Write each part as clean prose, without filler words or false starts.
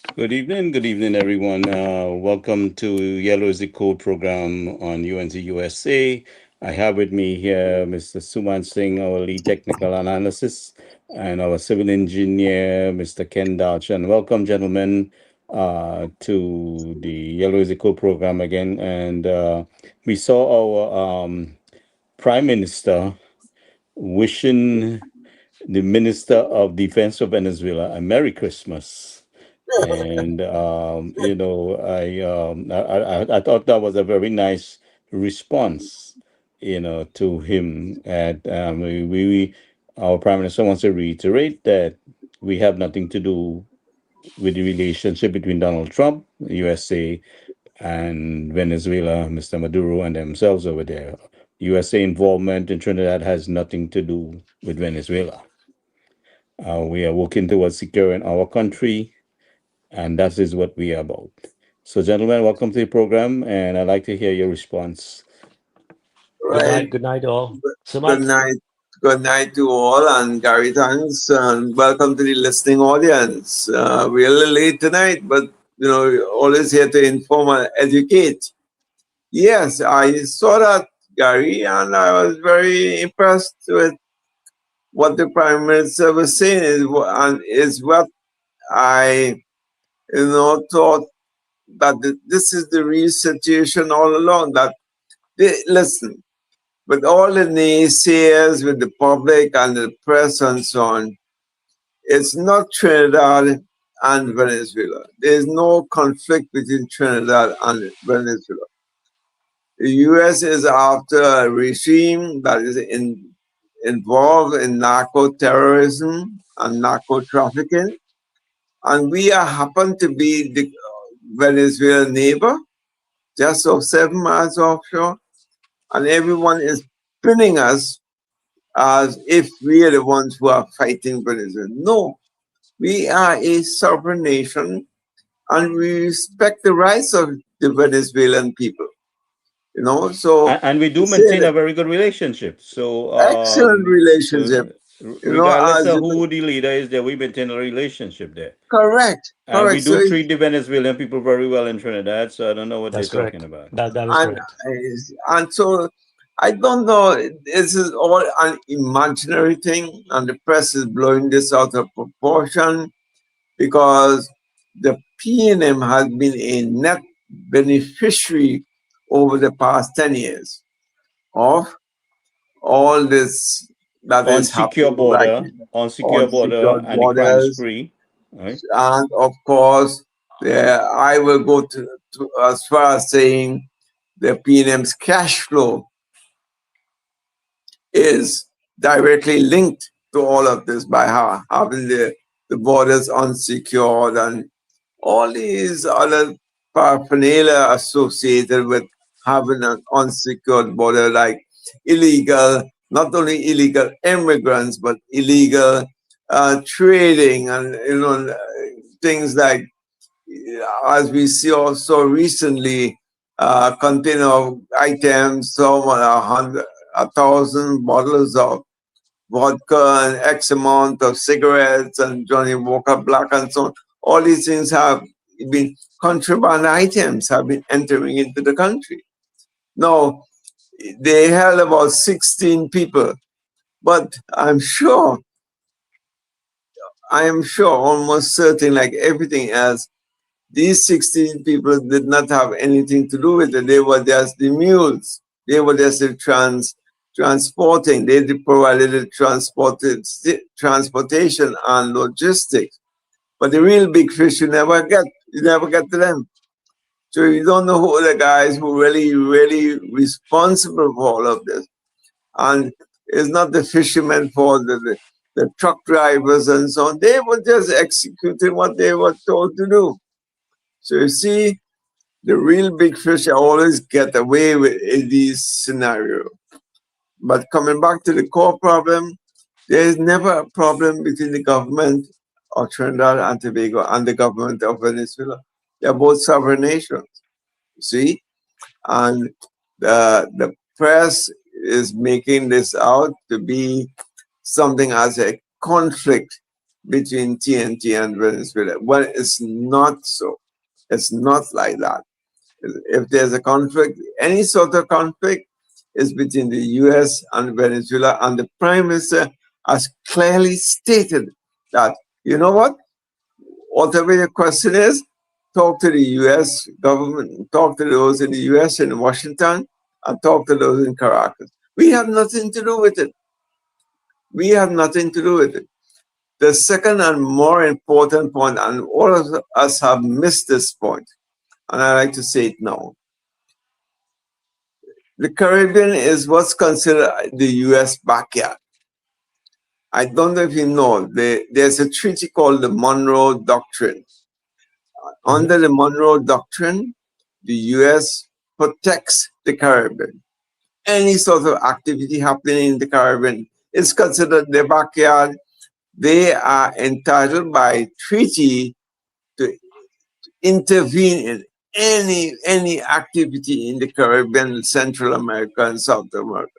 Good evening, everyone. Welcome to Yellow is the Code program on UNC USA. I have with me here Mr. Suman Singh, our lead technical analysis, and our civil engineer, Mr. Ken Dalchan. Welcome, gentlemen, to the Yellow is the Code program again. And we saw our Prime Minister wishing the Minister of Defense of Venezuela a Merry Christmas. And I thought that was a very nice response, to him. At our Prime Minister wants to reiterate that we have nothing to do with the relationship between Donald Trump, the USA, and Venezuela, Mr. Maduro, and themselves over there. USA involvement in Trinidad has nothing to do with Venezuela. We are working towards securing our country, and that is what we are about. So, gentlemen, welcome to the program, and I'd like to hear your response. Right. Good night, all. Good Sumat? night. Good night to all, and Gary, thanks, and welcome to the listening audience. We're a little late tonight, but always here to inform and educate. Yes, I saw that, Gary, and I was very impressed with what the Prime Minister was saying. And is what I, thought that this is the real situation all along. That listen. With all the naysayers, with the public and the press and so on, it's not Trinidad and Venezuela. There's no conflict between Trinidad and Venezuela. The US is after a regime that is involved in narco terrorism and narco trafficking, and we happen to be the Venezuelan neighbor, just off 7 miles offshore, and everyone is pinning us as if we are the ones who are fighting Venezuela. No, we are a sovereign nation and we respect the rights of the Venezuelan people. So And we do say maintain that a very good relationship. So, excellent relationship, regardless as of who the leader is there, we maintain a relationship there. correct, And we correct. do treat the Venezuelan people very well in Trinidad, so I don't know what they're That's talking correct. about. That is and correct. and so I don't know. This is all an imaginary thing, and the press is blowing this out of proportion because the PNM has been a net beneficiary over the past 10 years of all this that On is secure happening right border, now on secure on border, secured and the crime borders. spree, right? And of course, I will go to as far as saying the PNM's cash flow is directly linked to all of this by having the borders unsecured and all these other paraphernalia associated with having an unsecured border, like illegal, not only illegal immigrants, but illegal trading and things like, as we see also recently, container of items, so 1,000 bottles of vodka and X amount of cigarettes and Johnny Walker Black and so on. All these things have been contraband items have been entering into the country. Now, they held about 16 people, but I am sure, almost certain, like everything else, these 16 people did not have anything to do with it. They were just the mules. They were just the transporting. They provided the transportation and logistics. But the real big fish you never get to them. So you don't know who are the guys who really responsible for all of this. And it's not the fishermen for the truck drivers and so on. They were just executing what they were told to do. So you see, the real big fish always get away with in these scenarios. But coming back to the core problem, there is never a problem between the government of Trinidad and Tobago and the government of Venezuela. They're both sovereign nations. See? And the press is making this out to be something as a conflict between TNT and Venezuela. Well, it's not so. It's not like that. If there's a conflict, any sort of conflict is between the US and Venezuela, and the Prime Minister has clearly stated that, you know what, whatever your question is, talk to the US government, talk to those in the US in Washington, and talk to those in Caracas. We have nothing to do with it. We have nothing to do with it. The second and more important point, and all of us have missed this point, and I like to say it now. The Caribbean is what's considered the US backyard. I don't know if you know, there's a treaty called the Monroe Doctrine. Mhm. Under the Monroe Doctrine, the US protects the Caribbean. Any sort of activity happening in the Caribbean is considered their backyard. They are entitled by treaty to intervene in any activity in the Caribbean, Central America, and South America.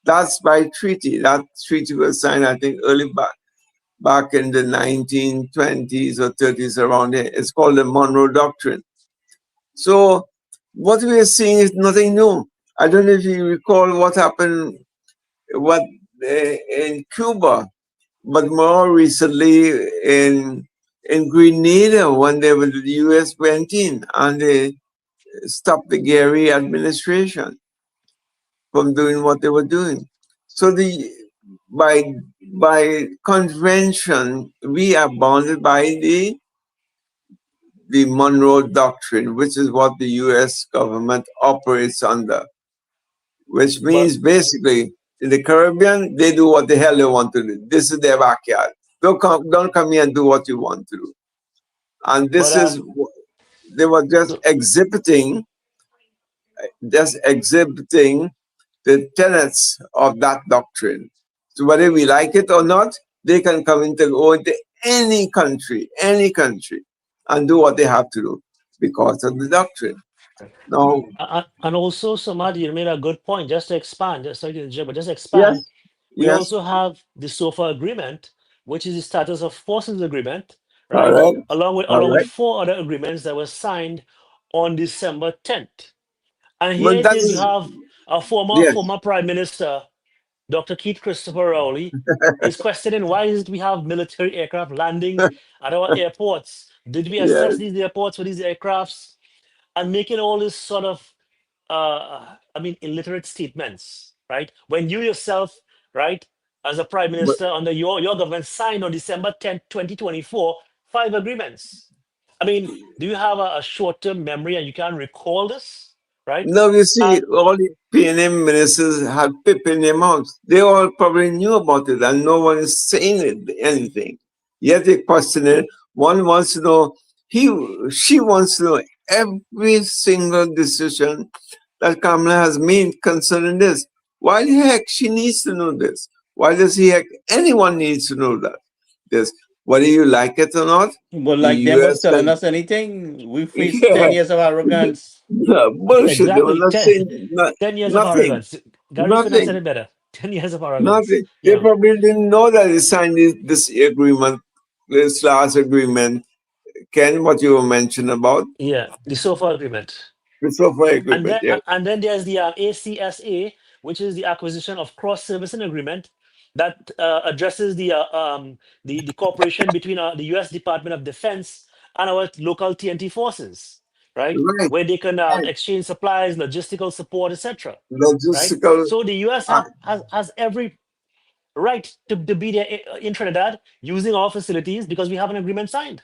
That's by treaty. That treaty was signed, I think, early back in the 1920s or 30s around here. It's called the Monroe Doctrine. So what we are seeing is nothing new. I don't know if you recall what happened what in Cuba, but more recently in Grenada when the US went in and they stopped the Gary administration from doing what they were doing. So by by convention we are bounded by the Monroe Doctrine, which is what the US government operates under, which But means basically in the Caribbean, they do what the hell they want to do. This is their backyard. Don't come here and do what you want to do. And but this is, they were so, just exhibiting the tenets of that doctrine. So whether we like it or not, they can go into any country, and do what they have to do because of the doctrine. Now, and also, Samad, you made a good point. Just to expand, just sorry to interrupt, but just yes, expand. We yes, also have the SOFA agreement, which is the status of forces agreement, right? correct, Along with correct. four other agreements that were signed on December 10th. And here But it that is, you is, have a former yes, former Prime Minister, Dr. Keith Christopher Rowley, is questioning why is it we have military aircraft landing at our airports? Did we assess yes. these airports for these aircrafts? And making all this sort of illiterate statements, right? When you yourself, right, as a prime But minister under your government signed on December 10th, 2024, five agreements. I mean, do you have a short-term memory and you can recall this, right? now you see, And all the PNM ministers had pip in their mouths. They all probably knew about it, and no one is saying anything. Yet they question it. One wants to know, she wants to know every single decision that Kamala has made concerning this. Why the heck she needs to know this? Why does he heck anyone needs to know that? This, whether you like it or not, Well, the like them was US telling can, us anything. We faced yeah, 10 years of arrogance. bullshit. They were exactly not 10, saying 10 years of nothing, arrogance. Gary couldn't have said nothing, it better. 10 years of arrogance. nothing. They Yeah, probably didn't know that they signed this agreement, this last agreement. Ken, what you were mentioning about yeah, the SOFA agreement. the software And agreement, then, yeah, and then there's the ACSA, which is the acquisition of cross-servicing agreement that addresses the cooperation between the U.S. Department of Defense and our local TNT forces, right? right, Where they can right. exchange supplies, logistical support, etc. Right? Logistical. So the U.S. Uh, has every right to be there in Trinidad using our facilities because we have an agreement signed.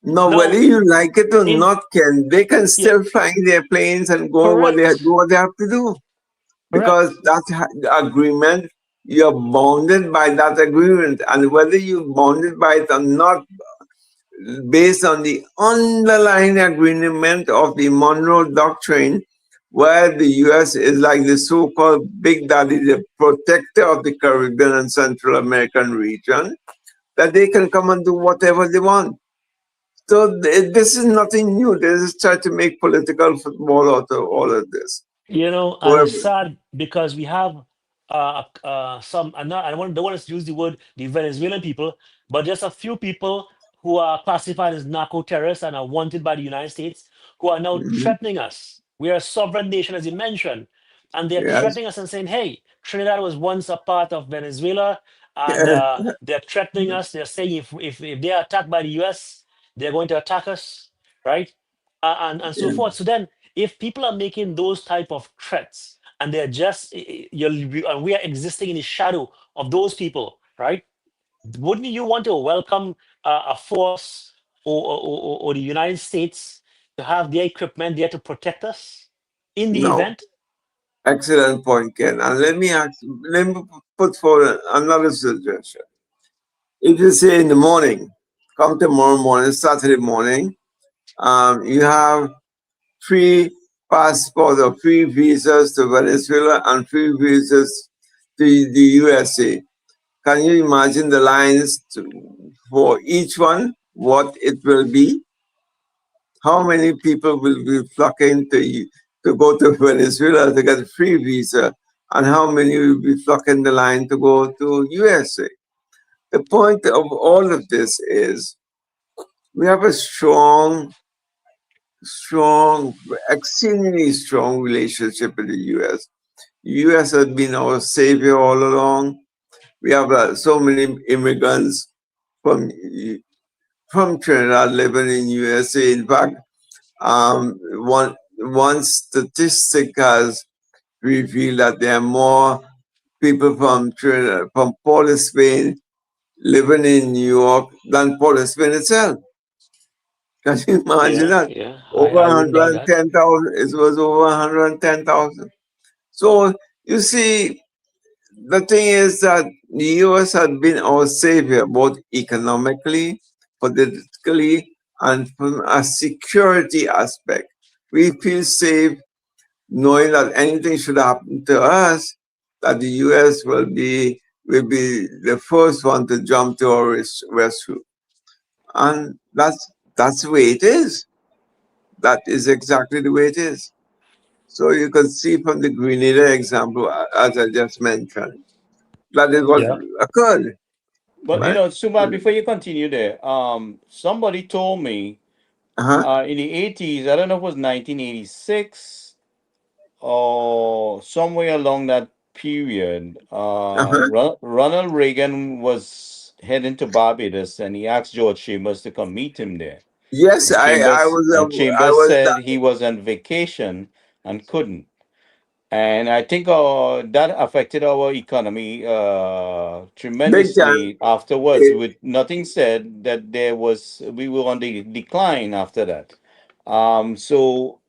now, whether Now, you like it or in not, Ken, they can yeah, still fly their planes and do correct, what they have to do because correct. the agreement. You're bounded by that agreement, and whether you're bounded by it or not, based on the underlying agreement of the Monroe Doctrine, where the US is like the so-called Big Daddy, the protector of the Caribbean and Central American region, that they can come and do whatever they want. So this is nothing new. They just try to make political football out of all of this. And However, it's sad because we have some, I don't want to use the word the Venezuelan people, but just a few people who are classified as narco terrorists and are wanted by the United States, who are now Mhm. threatening us. We are a sovereign nation, as you mentioned, and they're Yes. threatening us and saying, "Hey, Trinidad was once a part of Venezuela," and they're threatening us. They're saying if they are attacked by the U.S., they're going to attack us, right? And so Yeah. forth. So then, if people are making those type of threats and they're just and we are existing in the shadow of those people, right? Wouldn't you want to welcome a force or the United States to have their equipment there to protect us in the No. event? Excellent point, Ken. And let me put forward another suggestion. If you say in the morning, come tomorrow morning, Saturday morning, you have free passport or free visas to Venezuela and free visas to the USA. Can you imagine the lines for each one? What it will be? How many people will be flocking to go to Venezuela to get a free visa, and how many will be flocking the line to go to USA? The point of all of this is we have a strong, exceedingly strong relationship with the U.S. U.S. has been our savior all along. We have so many immigrants from from Trinidad living in USA. In fact, one statistic has revealed that there are more people from Trinidad, from Port of Spain living in New York than Port of Spain itself. Can you imagine Yeah, that? yeah, Over I wouldn't doubt that. 110,000. It was over 110,000. So you see, the thing is that the US has been our savior both economically, politically, and from a security aspect. We feel safe knowing that anything should happen to us, that the US will be the first one to jump to our rescue. And that's the way it is. That is exactly the way it is. So you can see from the Grenada example, as I just mentioned, that is what Yeah. occurred, But Mhm. right? Suman, before you continue there, somebody told me Uh-huh. in the 80s, I don't know if it was 1986 or somewhere along that period, Uh-huh. Ronald Reagan was heading to Barbados and he asked George Chambers to come meet him there. Yes, And I Chambers was said he was on vacation and couldn't. And I think that affected our economy big time. tremendously afterwards. It, With nothing said that we were on the decline after that. So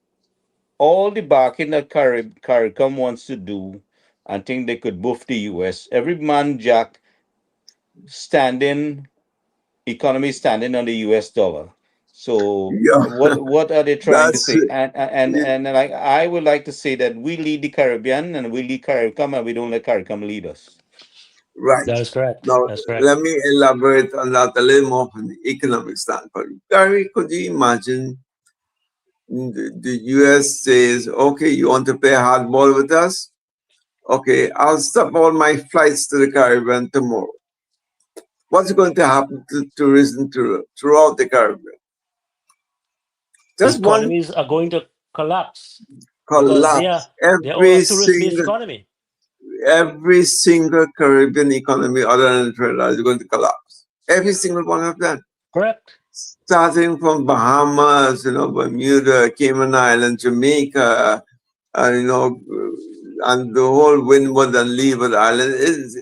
all the barking that CARICOM wants to do, I think they could buff the US. Every man jack standing economy standing on the US dollar. So yeah, what are they trying to that's say? And like I would like to say that we lead the Caribbean and we lead CARICOM and we don't let CARICOM lead us. right. That is correct. Now, That's correct. let me elaborate on that a little more from the economic standpoint. Gary, could you imagine the US says, okay, you want to play hardball with us? Okay, I'll stop all my flights to the Caribbean tomorrow. What's going to happen to tourism throughout the Caribbean? The Just one economies are going to collapse because collapse. they are all a tourist-based economy. Every single Caribbean economy other than Trinidad is going to collapse. Every single one of them. Correct. Starting from Bahamas, Bermuda, Cayman Islands, Jamaica, and the whole Windward and Leeward Island,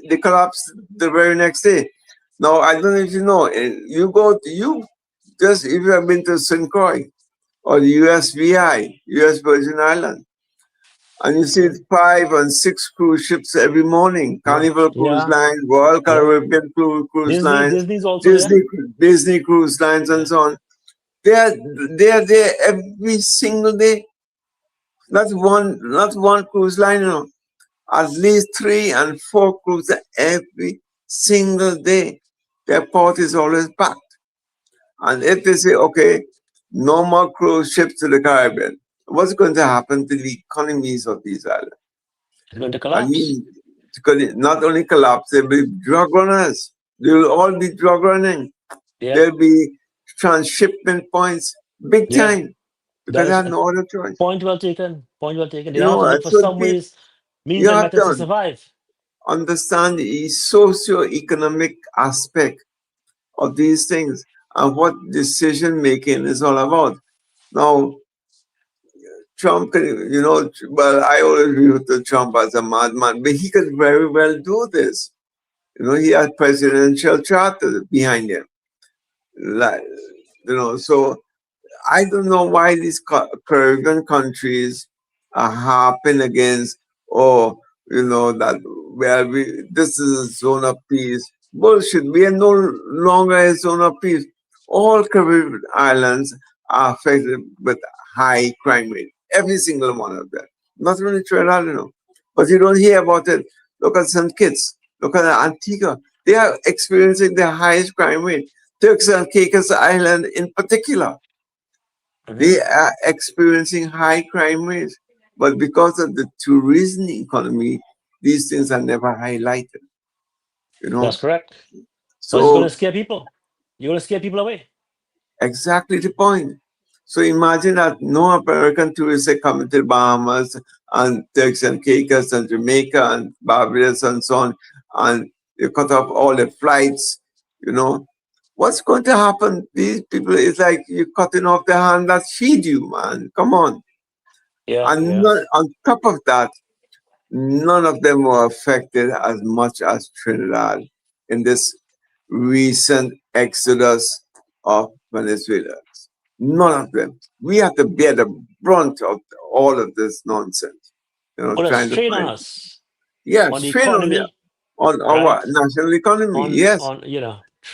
they collapsed the very next day. Now, I don't know if you know, if you have been to St. Croix or the USVI, US Virgin Islands, and you see 5 and 6 cruise ships every morning. Yeah. Carnival Cruise Yeah. Line, Royal Yeah. Caribbean Cruise Lines, Disney's also there. Disney Cruise Lines, and Yeah. so on. They are there every single day. Not one cruise line, at least 3 and 4 cruises every single day. Their port is always packed. And if they say, okay, no more cruise ships to the Caribbean, what's going to happen to the economies of these islands? It's going to I collapse. mean, not only collapse, they'll be drug runners. They'll all be drug running. Yeah, There'll be transshipment points big yeah. time That because they is have a no other choice. point well taken. Point well taken. They You have know, to look for so some ways, means, you and have methods to to survive. understand the socio-economic aspect of these things and what decision making is all about. Now, Trump can, well, I always view the Trump as a madman, but he could very well do this. He had presidential charter behind him. Like, so I don't know why these Caribbean countries are harping against, oh, that, well, this is a zone of peace. Bullshit. We are no longer a zone of peace. All Caribbean islands are affected with high crime rate. Every single one of them. Not only Trinidad, but you don't hear about it. Look at St. Kitts. Look at Antigua. They are experiencing the highest crime rate. Turks and Caicos Island in particular. Mhm. They are experiencing high crime rates, but because of the tourism economy, these things are never highlighted. You That's know, correct. Because it's going to so scare people. You're going to scare people away. exactly the point. So imagine that no American tourists are coming to the Bahamas and Turks and Caicos and Jamaica and Barbados and so on, and you cut off all the flights. You know, what's going to happen? These people, it's like you're cutting off the hand that feed you, man. Come on. Yeah, And yeah. on top of that, none of them were affected as much as Trinidad in this recent exodus of Venezuelans. None of them. We have to bear the brunt of all of this nonsense. Put a Trying to strain on find. us Yeah, on the strain economy, on our right? national economy. Yes, On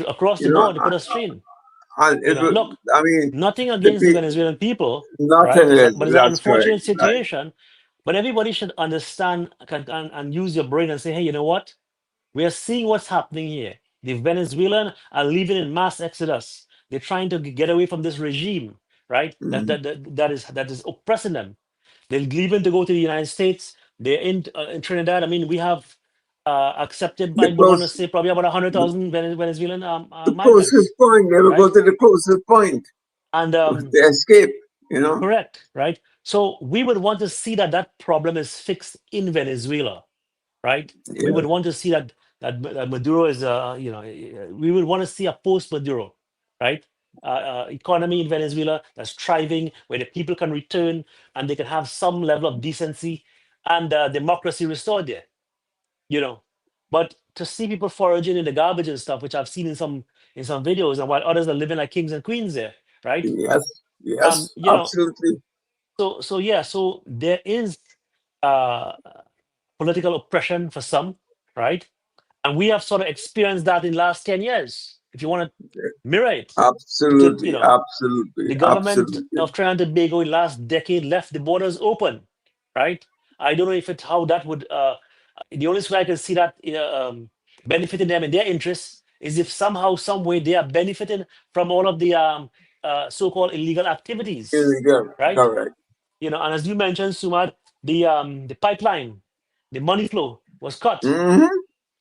across the you know, board, they put a strain. and it will. Look, I mean, nothing the against the Venezuelan people, right? nothing is. But it's an That's correct. unfortunate Right. situation. But everybody should understand and use your brain and say, hey, you know what? We are seeing what's happening here. The Venezuelan are living in mass exodus. They're trying to get away from this regime, right? That Mhm. that that, that is oppressing them. They're leaving to go to the United States. They're in Trinidad. I mean, we have accepted. The I would want to close, say probably about the, 100,000 Venezuelan the closest migrants, point. They will go right? to the closest point And to escape. You know. correct, right? So we would want to see that that problem is fixed in Venezuela, right? We Yeah. would want to see that Maduro is, we would want to see a post-Maduro, right? Economy in Venezuela that's thriving, where the people can return and they can have some level of decency and democracy restored there, you know. But to see people foraging in the garbage and stuff, which I've seen in some videos, and while others are living like kings and queens there, right? Yes. Yes. You know, Absolutely. so yeah, so there is uh political oppression for some, right? And we have sort of experienced that in the last 10 years. If you want to mirror it, Absolutely. the Absolutely. government Absolutely. of Trinidad and Tobago in the last decade left the borders open, right? I don't know if it's how that would, the only way I can see that benefiting them in their interests is if somehow, some way they are benefiting from all of the so-called illegal Here activities, we go. right? Correct. And as you mentioned, Sumad, the pipeline, the money flow was cut, Mm-hmm.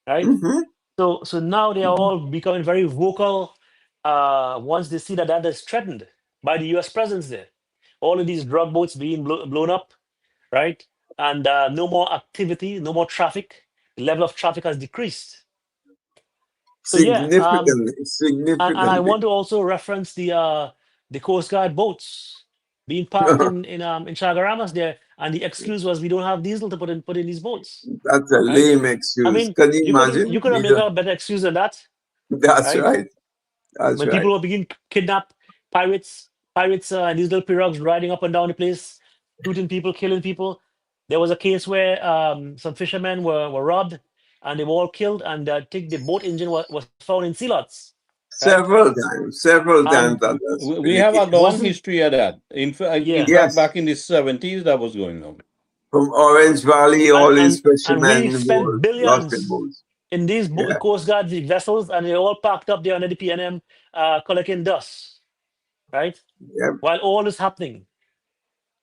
right? Mm-hmm. So now they are all becoming very vocal once they see that that is threatened by the U.S. presence there. All of these drug boats being blown up, right? And no more activity, no more traffic. The level of traffic has decreased. So yeah, Significantly. and I Significantly. want to also reference the Coast Guard boats being parked in Chagaramas there, and the excuse was we don't have diesel to put in these boats, That's a right? lame I excuse. mean, Can you you imagine? couldn't make a better excuse than that, That's right? right. That's When right. people were being kidnapped, pirates, and these little pirogues riding up and down the place, shooting people, killing people. There was a case where some fishermen were robbed, and they were all killed, and I think the boat engine was found in sea lots, right? Several times And that has We been the have a case. long wasn't history of that. In yeah, fact, Yes. back in the 70s, that was going on. From Orange Valley, and all these and and we fishermen spent were lost in billions boats. in these Yeah. Coast Guard vessels, and they're all packed up there under the PNM, collecting dust, right? Yeah. While all is happening.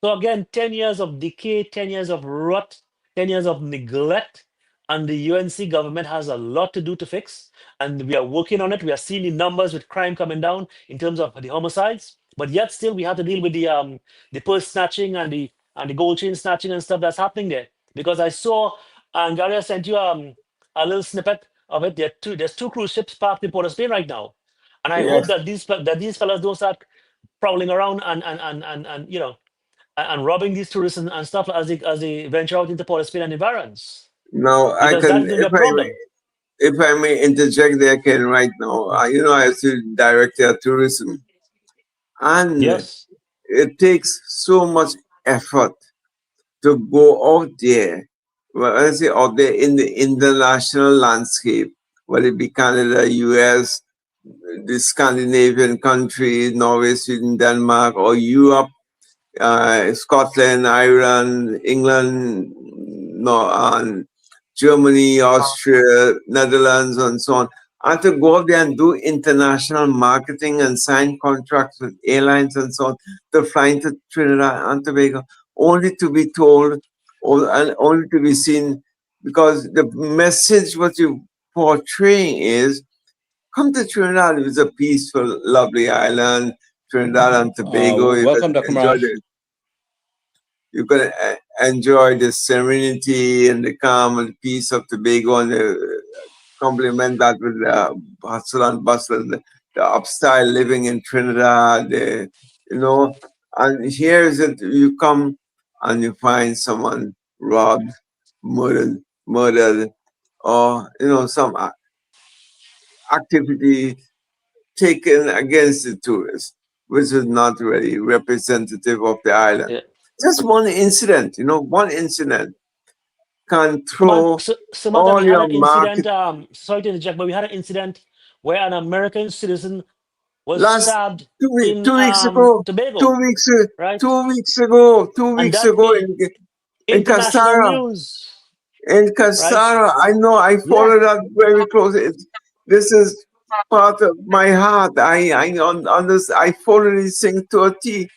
So again, 10 years of decay, 10 years of rot, 10 years of neglect, and the UNC government has a lot to do to fix, and we are working on it. We are seeing the numbers with crime coming down in terms of the homicides, but yet still we have to deal with the purse snatching and the gold chain snatching and stuff that's happening there. Because I saw, and Gary, I sent you a little snippet of it. There's two cruise ships parked in Port of Spain right now, and I hope Yes. that these fellas don't start prowling around and and robbing these tourists and stuff as they venture out into Port of Spain and environs, Now I because can, that's going to be a problem. if I may interject there, Ken, right now. I was the director of tourism, and Yes. it takes so much effort to go out there. Well, I say out there in the international landscape, whether it be Canada, US, the Scandinavian countries, Norway, Sweden, Denmark, or Europe, Scotland, Ireland, England, no, and Germany, Austria, Netherlands, and so on. And to go out there and do international marketing and sign contracts with airlines and so on to fly into Trinidad and Tobago, only to be told and only to be seen, because the message what you portraying is, come to Trinidad. It's a peaceful, lovely island. Trinidad and Tobago. You can Welcome, Dr. enjoy Marsh. the you can enjoy the serenity and the calm and peace of Tobago, and complement that with the hustle and bustle, the upstyle living in Trinidad. You know, and here is it: you come and you find someone robbed, murdered, or some activity taken against the tourists, which is not really representative of the island. Yeah. Just one incident can But throw Samantha, we all had your an incident. market. Sorry to interject, but we had an incident where an American citizen was Last stabbed two week, in 2 weeks ago, two Tobago, weeks, right? 2 weeks ago, two And weeks that ago made in international Castara, news, in right? Castara. I know. I Yeah. follow that very closely. This is part of my heart. On this. I follow these things to a T,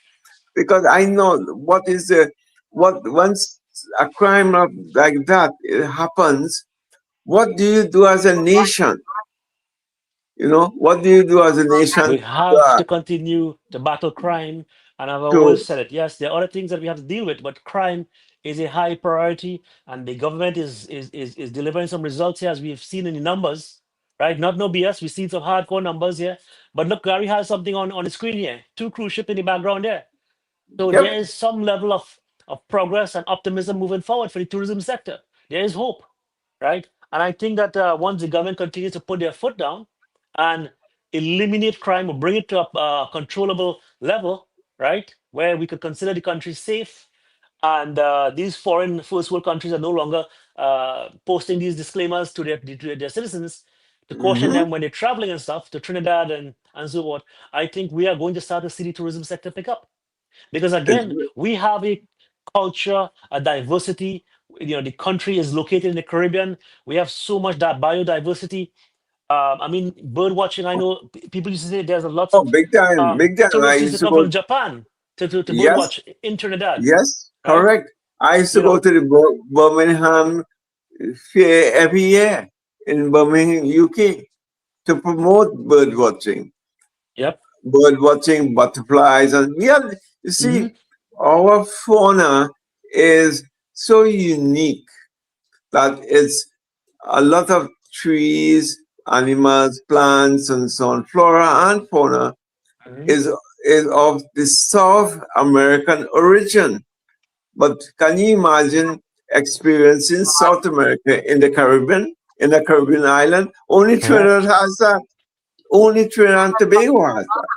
because I know what once a crime like that happens. What do you do as a nation? What do you do as a We nation have to continue to battle crime. And I've always to said it. Yes, there are other things that we have to deal with, but crime is a high priority, and the government is delivering some results here, as we've seen in the numbers, right? Not no BS. We've seen some hardcore numbers here. But look, Gary has something on the screen here. Two cruise ship in the background there. So there yep. is some level of progress and optimism moving forward for the tourism sector. There is hope, right? And I think that once the government continues to put their foot down and eliminate crime or bring it to a controllable level, right, where we could consider the country safe, and these foreign first world countries are no longer posting these disclaimers to their citizens to caution hmm them when they're traveling and stuff to Trinidad and so forth. I think we are going to start to see the tourism sector pick up, because It's, again we have a culture, a diversity. The country is located in the Caribbean. We have so much that biodiversity. I mean, bird watching, I know people used to say there's a lots oh, of big time, big time. I tourists used to used to come go. from Japan to bird Yes, watch in Trinidad, yes, right? correct. I used to you go know to the Birmingham Fair every year in Birmingham, UK, to promote bird watching. yep. Butterflies, and you Hmm. see, our fauna is so unique that it's a lot of trees, animals, plants, and so on. Flora and fauna Hmm. is is of the South American origin. But can you imagine experiencing South America in the Caribbean, in the Caribbean island? Only Trinidad Correct. has that. Only Trinidad and Tobago has that.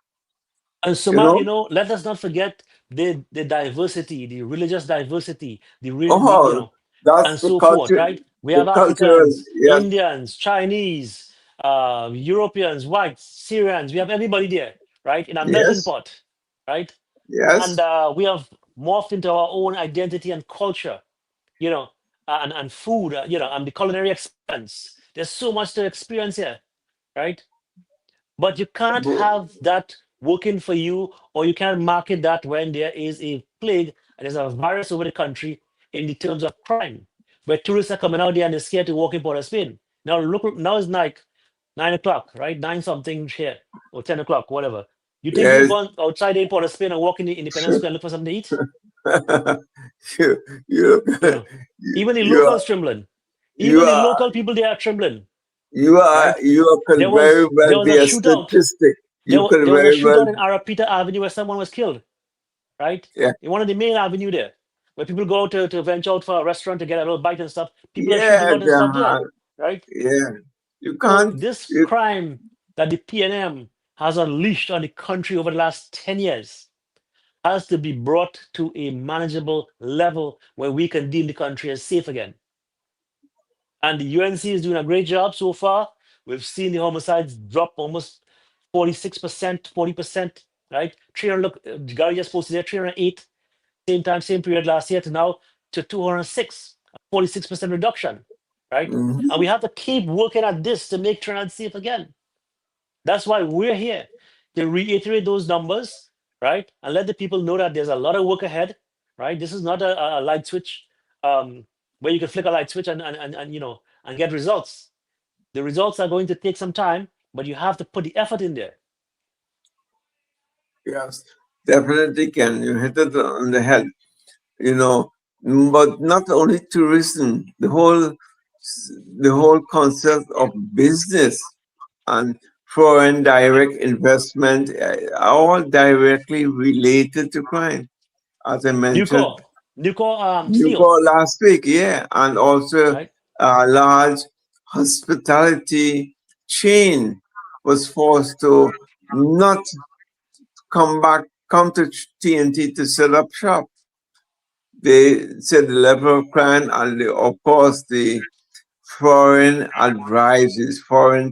And You Suma, know? let us not forget the diversity, the religious diversity, Oh, that's and the so forth, culture, right? We the have cultural. Africans, Yes, Indians, Chinese, Europeans, whites, Syrians. We have everybody there, right? In a melting yes, pot, right? And yes. we have morphed into our own identity and culture, you know, and food, and the culinary experience. There's so much to experience here, right? But you can't have that working for you, or you can't market that when there is a plague and there's a virus over the country in the terms of crime. where tourists are coming out there and they're scared to walk in Port of Spain. Now look, now it's like 9 o'clock, right? Nine something here or 10 o'clock, whatever. You think people Yes. go outside in Port of Spain and walk in the Independence Square and look for something to eat? you, you, You know, even the you are, locals trembling. you Even the are, local people, they are trembling, you are, right? you There could very was well there was be a a shootout. statistic. You could There was a very well, shootout in Arapita Avenue where someone was killed, right? yeah, In one of the main avenue there, where people go to venture out for a restaurant to get a little bite and stuff. People are shooting yeah, out and stuff there, right? yeah. You So can't, this you, crime that the PNM has unleashed on the country over the last 10 years has to be brought to a manageable level where we can deem the country as safe again. And the UNC is doing a great job so far. We've seen the homicides drop almost 46%, 40%, right? 300, look, Gary just posted there, 308, same time, same period last year to now to 206, a 46% reduction, right? And mhm. we have to keep working at this to make Trinidad safe again. That's why we're here to reiterate those numbers, right? And let the people know that there's a lot of work ahead, right? This is not a light switch um, where you can flick a light switch and and get results. The results are going to take some time, but you have to put the effort in there. Yes, definitely can. You hit it on the head. You know, but not only tourism, the whole concept of business and foreign direct investment are all directly related to crime. As I mentioned, Nucor, Nucor you Steel, called last week, yeah, and also right? a large hospitality chain was forced to not come to TNT to set up shop. They said the level of crime and of course the foreign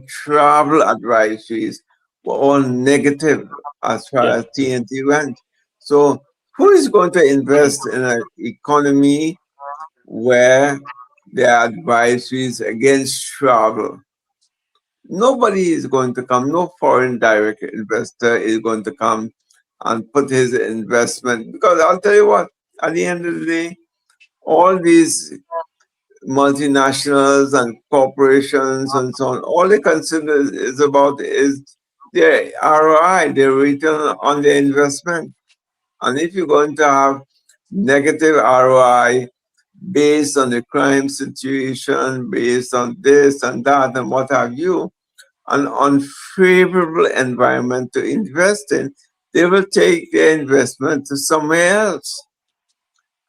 travel advisories were all negative as far Yeah, as TNT went. So who is going to invest in an economy where there are advisories against travel? Nobody is going to come, no foreign direct investor is going to come and put his investment, because I'll tell you what, at the end of the day, all these multinationals and corporations and so on, all they consider is about is their ROI, their return on their investment. And if you're going to have negative ROI based on the crime situation, based on this and that and what have you, an unfavorable environment to invest in, they will take their investment to somewhere else.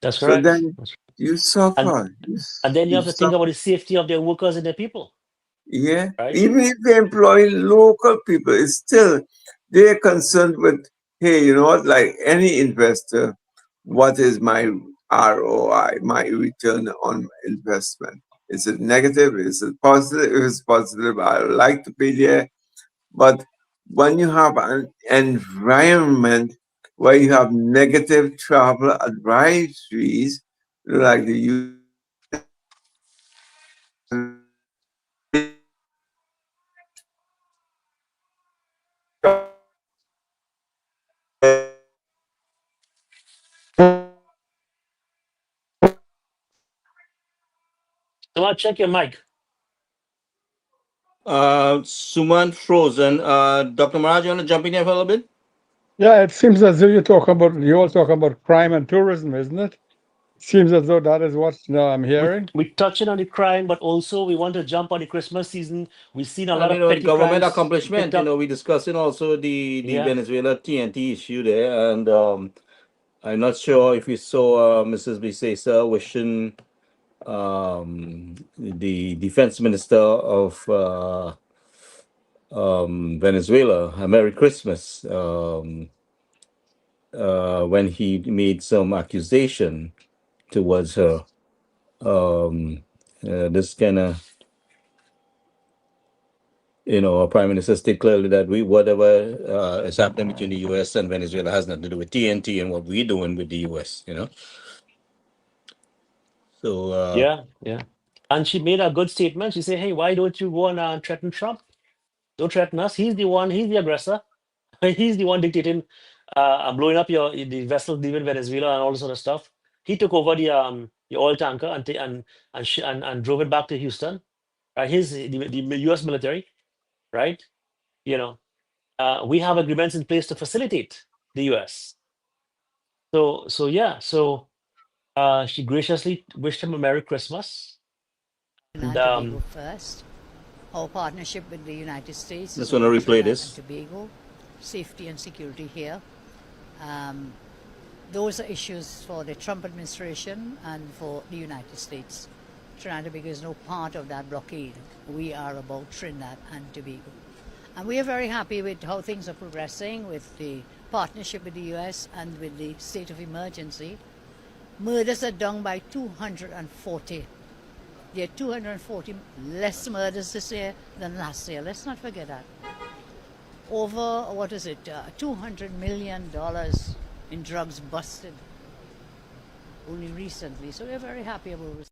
that's So correct. then you And suffer. and then you You have to think suffer. about the safety of their workers and their people, Yeah. right? Even if they employ local people, it's still they're concerned with, hey, you know what, like any investor, what is my ROI, my return on investment? Is it negative? Is it positive? If it's positive, I like to be there. But when you have an environment where you have negative travel advisories, like the So I'll check your mic. Suman frozen. Dr. Maharaj, you want to jump in here for a little bit? Yeah, it seems as though you all talk about crime and tourism, isn't it? Seems as though that is what I'm hearing. We touching on the crime, but also we want to jump on the Christmas season. We've seen a lot And of petty government crimes picked accomplishment. up. We discussing also the Yeah, Venezuela TNT issue there, and I'm not sure if you saw Mrs. Bisesa wishing the defense minister of Venezuela a Merry Christmas when he made some accusation towards her. Um, this kind of, our prime minister stated clearly that whatever is happening between the U.S. and Venezuela has nothing to do with TNT and what we're doing with the U.S. So, yeah. And she made a good statement. She said, "Hey, why don't you go and threaten Trump? Don't threaten us. He's the one. He's the aggressor. He's the one dictating, blowing up the vessel leaving Venezuela and all this sort of stuff. He took over the the oil tanker and drove it back to Houston. Right, the U.S. military, right? We have agreements in place to facilitate the U.S. So yeah, she graciously wished him a Merry Christmas. And Tobago first. Our partnership with the United States Just is want to about replay Trinidad this. and Tobago, safety and security here. Those are issues for the Trump administration and for the United States. Trinidad and Tobago is no part of that blockade. We are about Trinidad and Tobago. And we are very happy with how things are progressing with the partnership with the US and with the state of emergency. Murders are down by 240. There are 240 less murders this year than last year. Let's not forget that. Over, $200 million in drugs busted only recently. So we're very happy about this.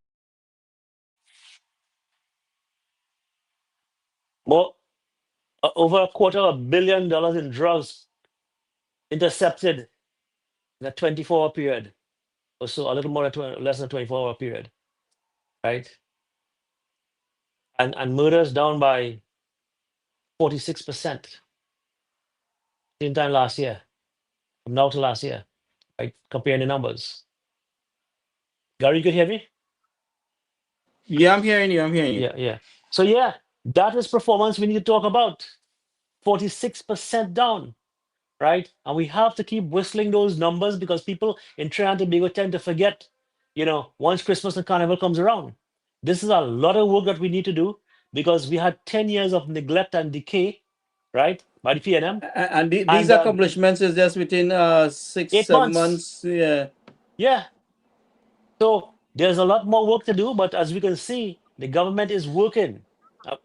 Over $250 million in drugs intercepted in a 24-hour period, or so, a little more than less than 24-hour period, right? And murders down by 46%. Same time last year, from now to last year, right? Comparing the numbers. Gary, you could hear me? Yeah, I'm hearing you. I'm hearing you. Yeah. So yeah, that is performance we need to talk about. 46% down, right? And we have to keep whistling those numbers because people in Trinidad and Tobago tend to forget, once Christmas and Carnival comes around. This is a lot of work that we need to do because we had 10 years of neglect and decay, right, by the PNM. And these And, accomplishments is just within 6, 8 7 months. months. Yeah. Yeah. So there's a lot more work to do, but as we can see, the government is working,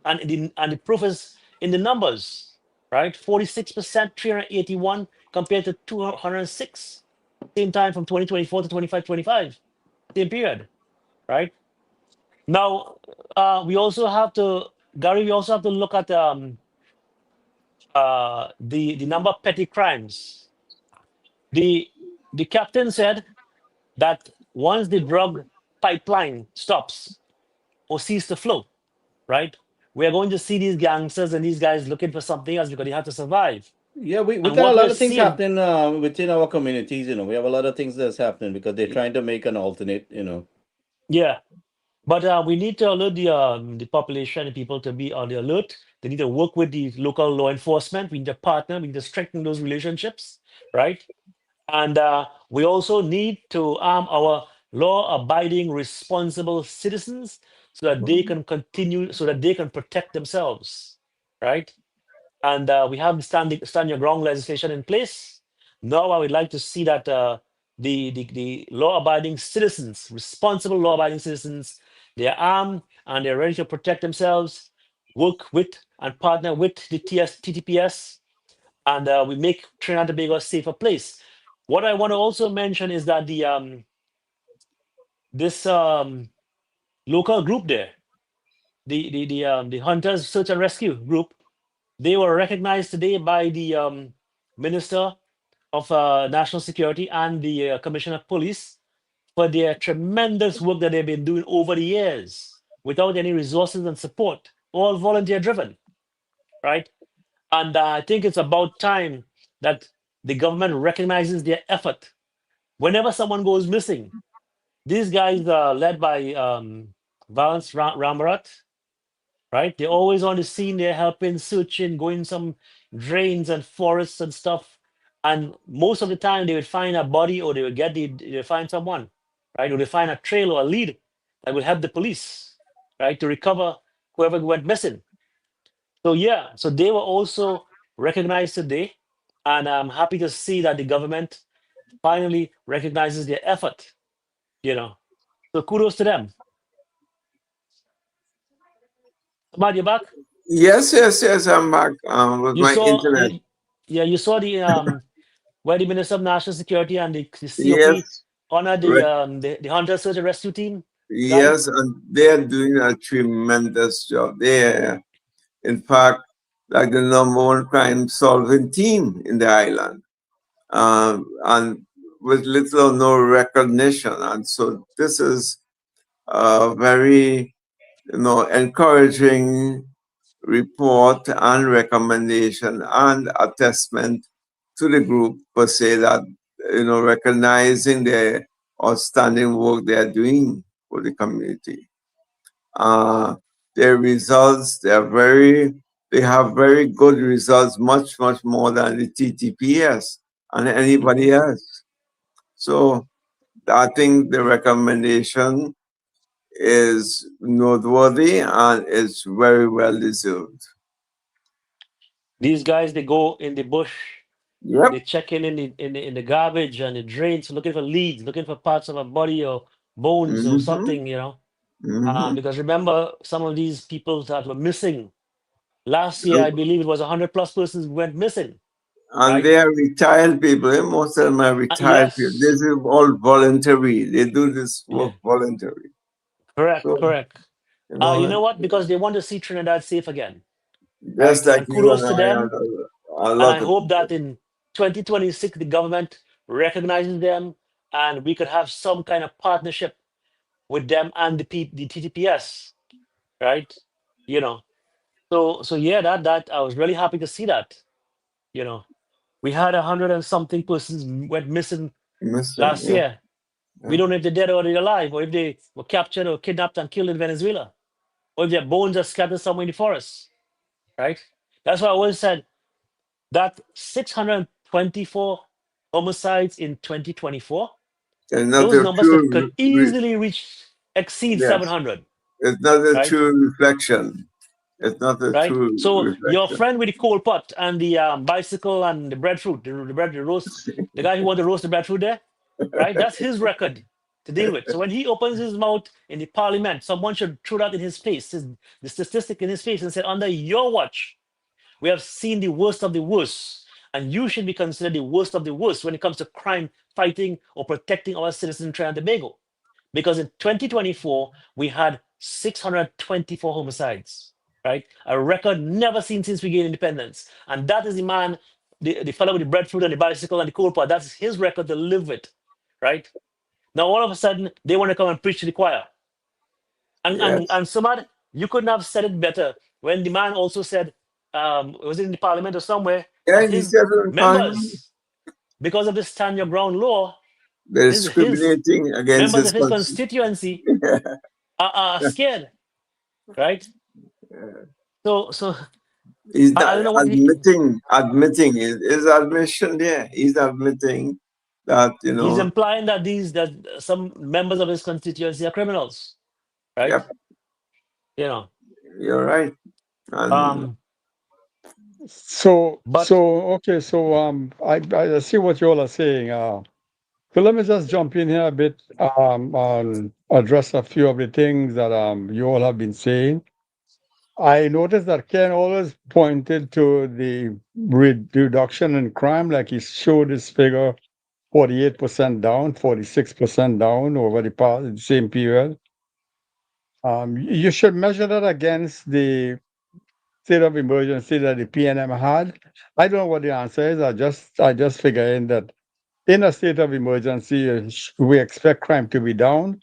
and the proof is in the numbers, right? 46%, 381 compared to 206, same time from 2024 to 25, same period, right? Now, we also have to, Gary, we also have to look at the number of petty crimes. The captain said that once the drug pipeline stops or cease to flow, right, we are going to see these gangsters and these guys looking for something else because they have to survive. Yeah, we And got a what lot we're of things seeing, happening within our communities. We have a lot of things that's happening because they're trying to make an alternate. yeah, but we need to alert the population and people to be on the alert. They need to work with the local law enforcement. We need to partner. We need to strengthen those relationships, right? And we also need to arm our law-abiding, responsible citizens so that they can continue, so that they can protect themselves, right? And we have the stand your ground legislation in place. Now I would like to see that the law-abiding citizens, responsible law-abiding citizens, they are armed and they're ready to protect themselves, work with and partner with the TTPS, and we make Trinidad and Tobago a safer place. What I want to also mention is that this local group there, the Hunters Search and Rescue group, they were recognized today by the Minister of National Security and the Commissioner of Police for their tremendous work that they've been doing over the years without any resources and support, all volunteer driven, right? And I think it's about time that the government recognizes their effort. Whenever someone goes missing, these guys are led by Valence Ramarat, right? They're always on the scene. They're helping, searching, going some drains and forests and stuff. And most of the time, they would find a body, or they would find someone, right? Or they find a trail or a lead that will help the police, right, to recover whoever went missing. So yeah, so they were also recognized today, and I'm happy to see that the government finally recognizes their effort. So kudos to them. Ahmad, you back? Yes, I'm back with You my saw, internet. you saw the where the Minister of National Security and the COP Yes, honored right. the Hunter Search and Rescue Team. Yes, and they are doing a tremendous job. They are, in fact, like the number one crime solving team in the island. And with little or no recognition. And so this is a very, encouraging report and recommendation and a testament to the group per se that, recognizing the outstanding work they are doing for the community. Their results, they have very good results, much, much more than the TTPS and anybody else. So I think the recommendation is noteworthy and it's very well deserved. These guys, they go in the bush, Yep. they check in the garbage and the drains, looking for leads, looking for parts of a body or bones or Mm-hmm. something, Mm-hmm. because remember, some of these people that were missing last year, I believe it was 100+ persons went missing, And right? they are retired people. Most of them are retired people. This Yes. is all voluntary. They do this Yeah. work voluntary. Correct. So, Correct. you You know, know what? Because they want to see Trinidad safe again, just right? like And you kudos and to I them. and a And I lot of hope people. that in 2026 the government recognizes them and we could have some kind of partnership with them and the TTPS, right? You know. So yeah, that I was really happy to see that. You know, we had 100 and something persons went missing Missing, last yeah. year. We Yeah. don't know if they're dead or they're alive, or if they were captured or kidnapped and killed in Venezuela, or if their bones are scattered somewhere in the forest, right? That's why I always said that 624 homicides in 2024, It's not those a numbers could true, easily exceed yes. 700, It's not a right? true reflection. It's not a Right. true So your reflection. friend with the coal pot and the bicycle and the breadfruit, the roast, the guy who want to roast the breadfruit there, right? That's his record to deal with. So when he opens his mouth in the parliament, someone should throw that in his face, the statistic in his face, and say, under your watch, we have seen the worst of the worst. And you should be considered the worst of the worst when it comes to crime fighting or protecting our citizens in Trinidad and Tobago. Because in 2024, we had 624 homicides, right? A record never seen since we gained independence. And that is the man, the fellow with the breadfruit and the bicycle and the coal pot. That's his record to live with, right? Now, all of a sudden, they want to come and preach to the choir. Yes. And Sumad, you couldn't have said it better when the man also said, was it in the parliament or somewhere, Yeah, that he his said in Parliament, members, because of this stand your ground law, they're his discriminating against members his of his country. constituency are scared, right? So He's I not don't know what admitting his admission there. He's admitting that, he's implying that some members of his constituency are criminals, right? yep, You know, you're right. And but Okay, I see what you all are saying. So let me just jump in here a bit, and address a few of the things that you all have been saying. I noticed that Ken always pointed to the reduction in crime, like he showed this figure 48% down, 46% down over the same period. You should measure that against the state of emergency that the PNM had. I don't know what the answer is. I just figure in that in a state of emergency, we expect crime to be down.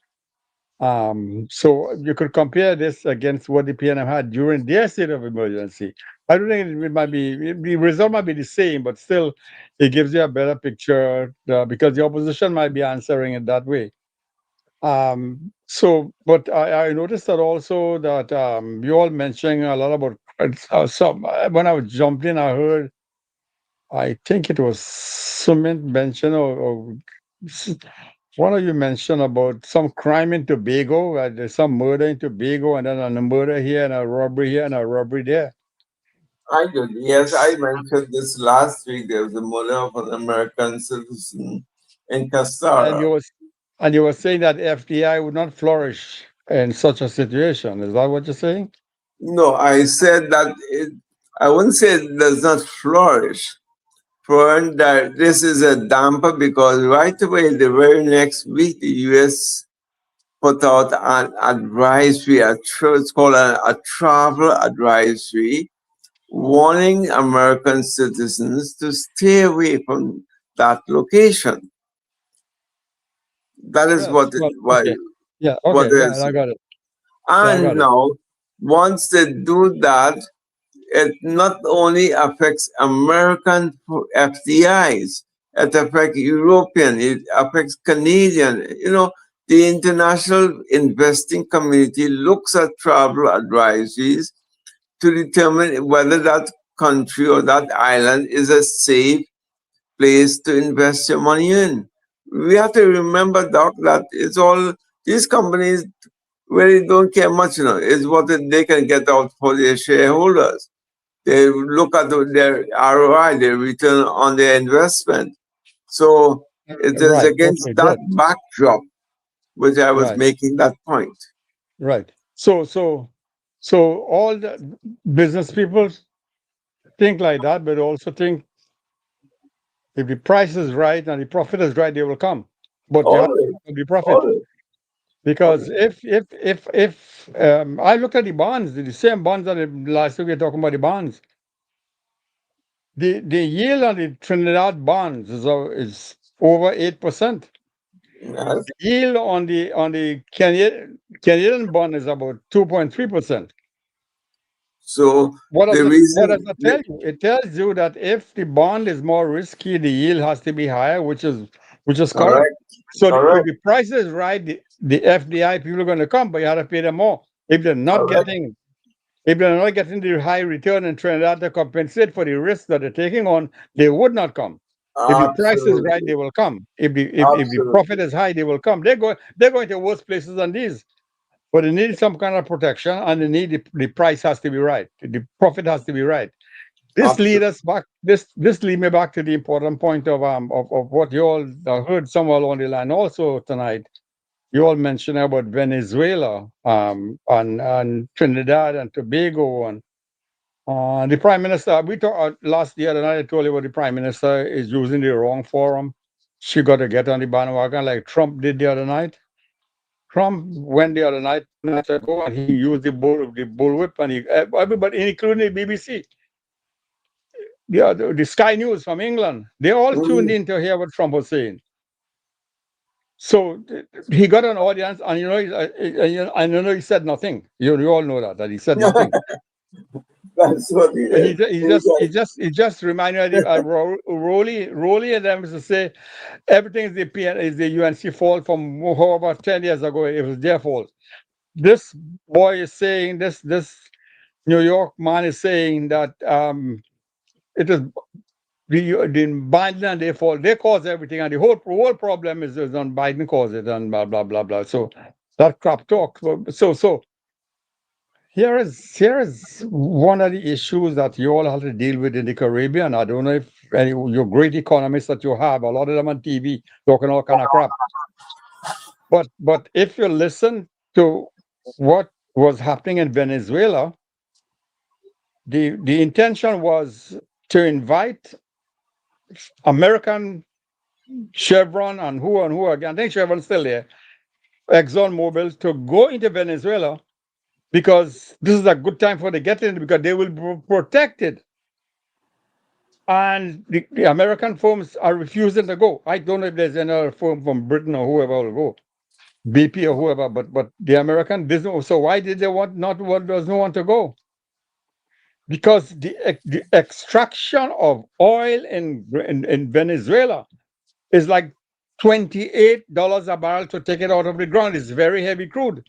So you could compare this against what the PNM had during their state of emergency. I don't think it might be the result might be the same, but still, it gives you a better picture because the opposition might be answering it that way. But I noticed that also that you all mentioning a lot about some. When I jumped in, I heard, I think it was Sumit mention or s- one of you mentioned about some crime in Tobago. There's some murder in Tobago, and then a murder here, and a robbery here, and a robbery there. I did. Yes, I mentioned this last week. There was a murder of an American citizen in And Castara. you were saying that FDI would not flourish in such a situation. Is that what you're saying? No, I said that I wouldn't say it does not flourish. For that, this is a damper because right away, the very next week, the U.S. put out an advisory, it's called a travel advisory, warning American citizens to stay away from that location. That is Yes, what well, why okay. Yeah, what okay, they yeah, are I saying. got it. Yeah, I And got it. now, once they do that, it not only affects American FDIs, it affects European, it affects Canadian. You know, the international investing community looks at travel advisories to determine whether that country or that island is a safe place to invest your money in. We have to remember, Doc, that it's all these companies really don't care much, it's what they can get out for their shareholders. They look at their ROI, their return on their investment. So it is Right. against Okay, that good. backdrop which I was Right. making that point. Right. So all the business people think like that, but also think if the price is right and the profit is right, they will come. But you have Always, to be profit. always. Because if I look at the bonds, the same bonds that last week we were talking about the bonds, the yield on the Trinidad bonds is over 8%. Yes. The yield on the Canadian bond is about 2.3%. So What the does reason, that tell you? It tells you that if the bond is more risky, the yield has to be higher, which is correct. correct, So if correct, the price is right, the FDI people are going to come, but you have to pay them more. If they're not correct, getting if they're not getting the high return in Trinidad to compensate for the risk that they're taking on, they would not come. If the price is right, absolutely, they will come. If the profit absolutely, is high, they will come. They're going to worse places than these. But they need some kind of protection, and they need the price has to be right. The profit has to be right. This lead absolutely. us back. This lead me back to the important point of what you all heard somewhere along the line also tonight. You all mentioned about Venezuela, and Trinidad and Tobago, and the prime minister. We talked last year, and I told you about the prime minister is using the wrong forum. She got to get on the bandwagon like Trump did the other night. Trump went the other night, 2 nights ago, and he used the bullwhip, and everybody, including the BBC, the Sky News from England, they all tuned Mhm. in to hear what Trump was saying. So he got an audience, and he said nothing. You all know that he said nothing. That's what he He, did. ju- he He just he said, just he just reminded me Rowley and them to say everything is the UNC fault from over 10 years ago. It was their fault. This boy is saying this New York man is saying that it is the Biden and their fault. They cause everything, and the whole problem is on Biden cause it, and blah blah blah blah. So that crap talk. So here is one of the issues that you all have to deal with in the Caribbean. I don't know if any your great economists that you have, a lot of them on TV talking all kind of crap. But if you listen to what was happening in Venezuela, the intention was to invite American Chevron and who again. I think Chevron's still there. ExxonMobil to go into Venezuela because this is a good time for them to get in because they will be protected. And the American firms are refusing to go. I don't know if there's another firm from Britain or whoever will go, BP or whoever, but the American doesn't. So why did they doesn't want to go? Because the extraction of oil in Venezuela is like $28 a barrel to take it out of the ground. It's very heavy crude.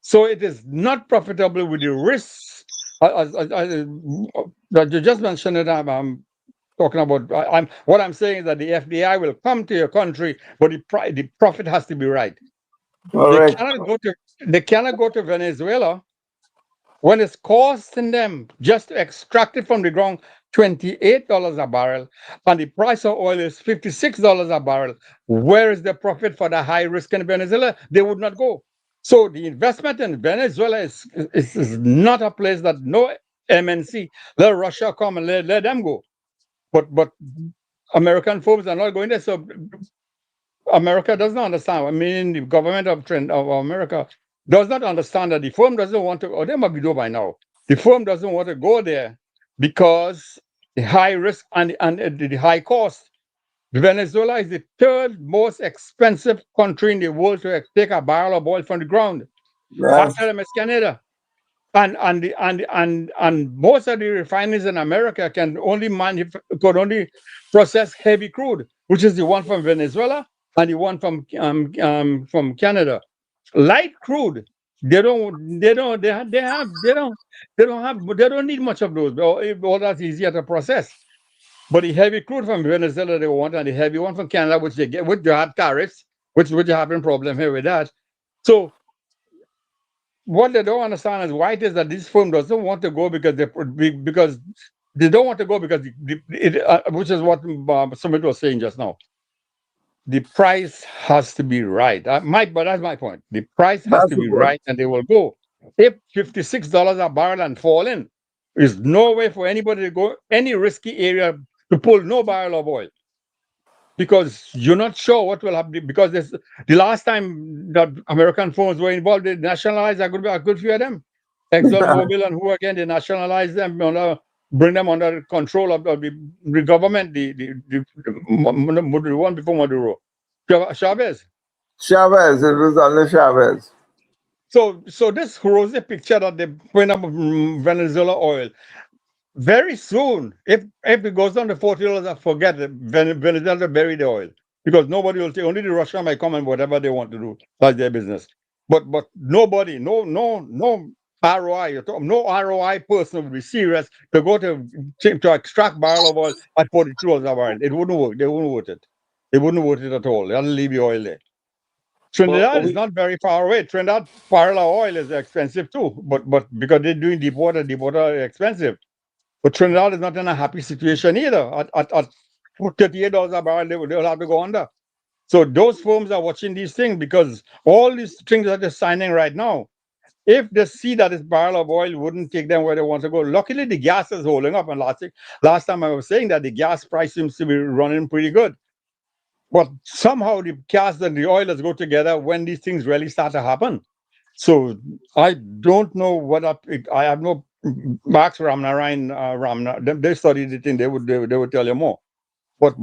So it is not profitable with the risks. That you just mentioned it. I'm talking about. What I'm saying is that the FDI will come to your country, but the profit has to be right. They correct. cannot go to they cannot go to Venezuela when it's costing them just to extract it from the ground $28 a barrel, and the price of oil is $56 a barrel. Where is the profit for the high risk in Venezuela? They would not go. So the investment in Venezuela is not a place that no MNC, let Russia come and let them go. But American firms are not going there. So America does not understand. I mean, the government of America does not understand that the firm doesn't want to, or they might be doing by now. The firm doesn't want to go there because the high risk and the high cost. Venezuela is the third most expensive country in the world to take a barrel of oil from the ground. Yes. After them is Canada. And most of the refineries in America could only process heavy crude, which is the one from Venezuela and the one from Canada. Light crude, they don't need much of those. All that's easier to process. But the heavy crude from Venezuela they want, and the heavy one from Canada, which they get, which they have tariffs, which they having problem here with that. So what they don't understand is why it is that this firm doesn't want to go because they don't want to go because which is what Sumit was saying just now. The price has to be right. But that's my point. The price has That's to the be point. right, and they will go. If $56 a barrel and falling, there's no way for anybody to go any risky area to pull no barrel of oil because you're not sure what will happen. Because the last time that American firms were involved, they nationalized a good few of them. ExxonMobil and who again, they nationalized them, bring them under control of the government, the one before Maduro, Chavez. Chavez, it was under Chavez. So this rosy picture that they point up Venezuela oil, very soon, if it goes down to $40, I forget it, Venezuela bury the oil because nobody will take. Only the Russian might come and whatever they want to do. That's their business. But nobody, no ROI, no ROI person would be serious to go to extract barrel of oil at $42 a barrel. It wouldn't work. They wouldn't worth it. They wouldn't worth it at all. They'll leave the oil there. Trinidad is not very far away. Trinidad barrel of oil is expensive too, but because they're doing deep water is expensive. But Trinidad is not in a happy situation either. At $38 a barrel, they'll have to go under. So those firms are watching these things because all these things that they're signing right now, if they see that this barrel of oil wouldn't take them where they want to go, luckily the gas is holding up. And last time I was saying that the gas price seems to be running pretty good. But somehow the gas and the oil go together when these things really start to happen. So I don't know what I have no Max Ramna. They studied the thing. They would tell you more. But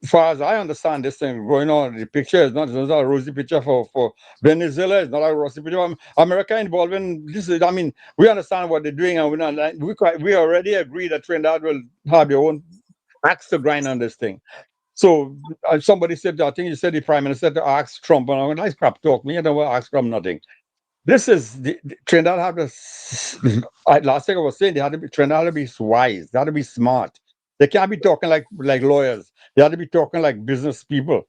as far as I understand this thing going on, the picture is not a rosy picture for Venezuela. It's not a rosy picture. America involved in this. I mean, we understand what they're doing, and we already agree that Trinidad will have their own axe to grind on this thing. So somebody said, I think you said the prime minister to ask Trump, and I'm going, nice crap talk. Me, I don't want to ask Trump nothing. This is Trinidad have to. Last thing I was saying, Trinidad had to be wise. They had to be smart. They can't be talking like lawyers. They have to be talking like business people.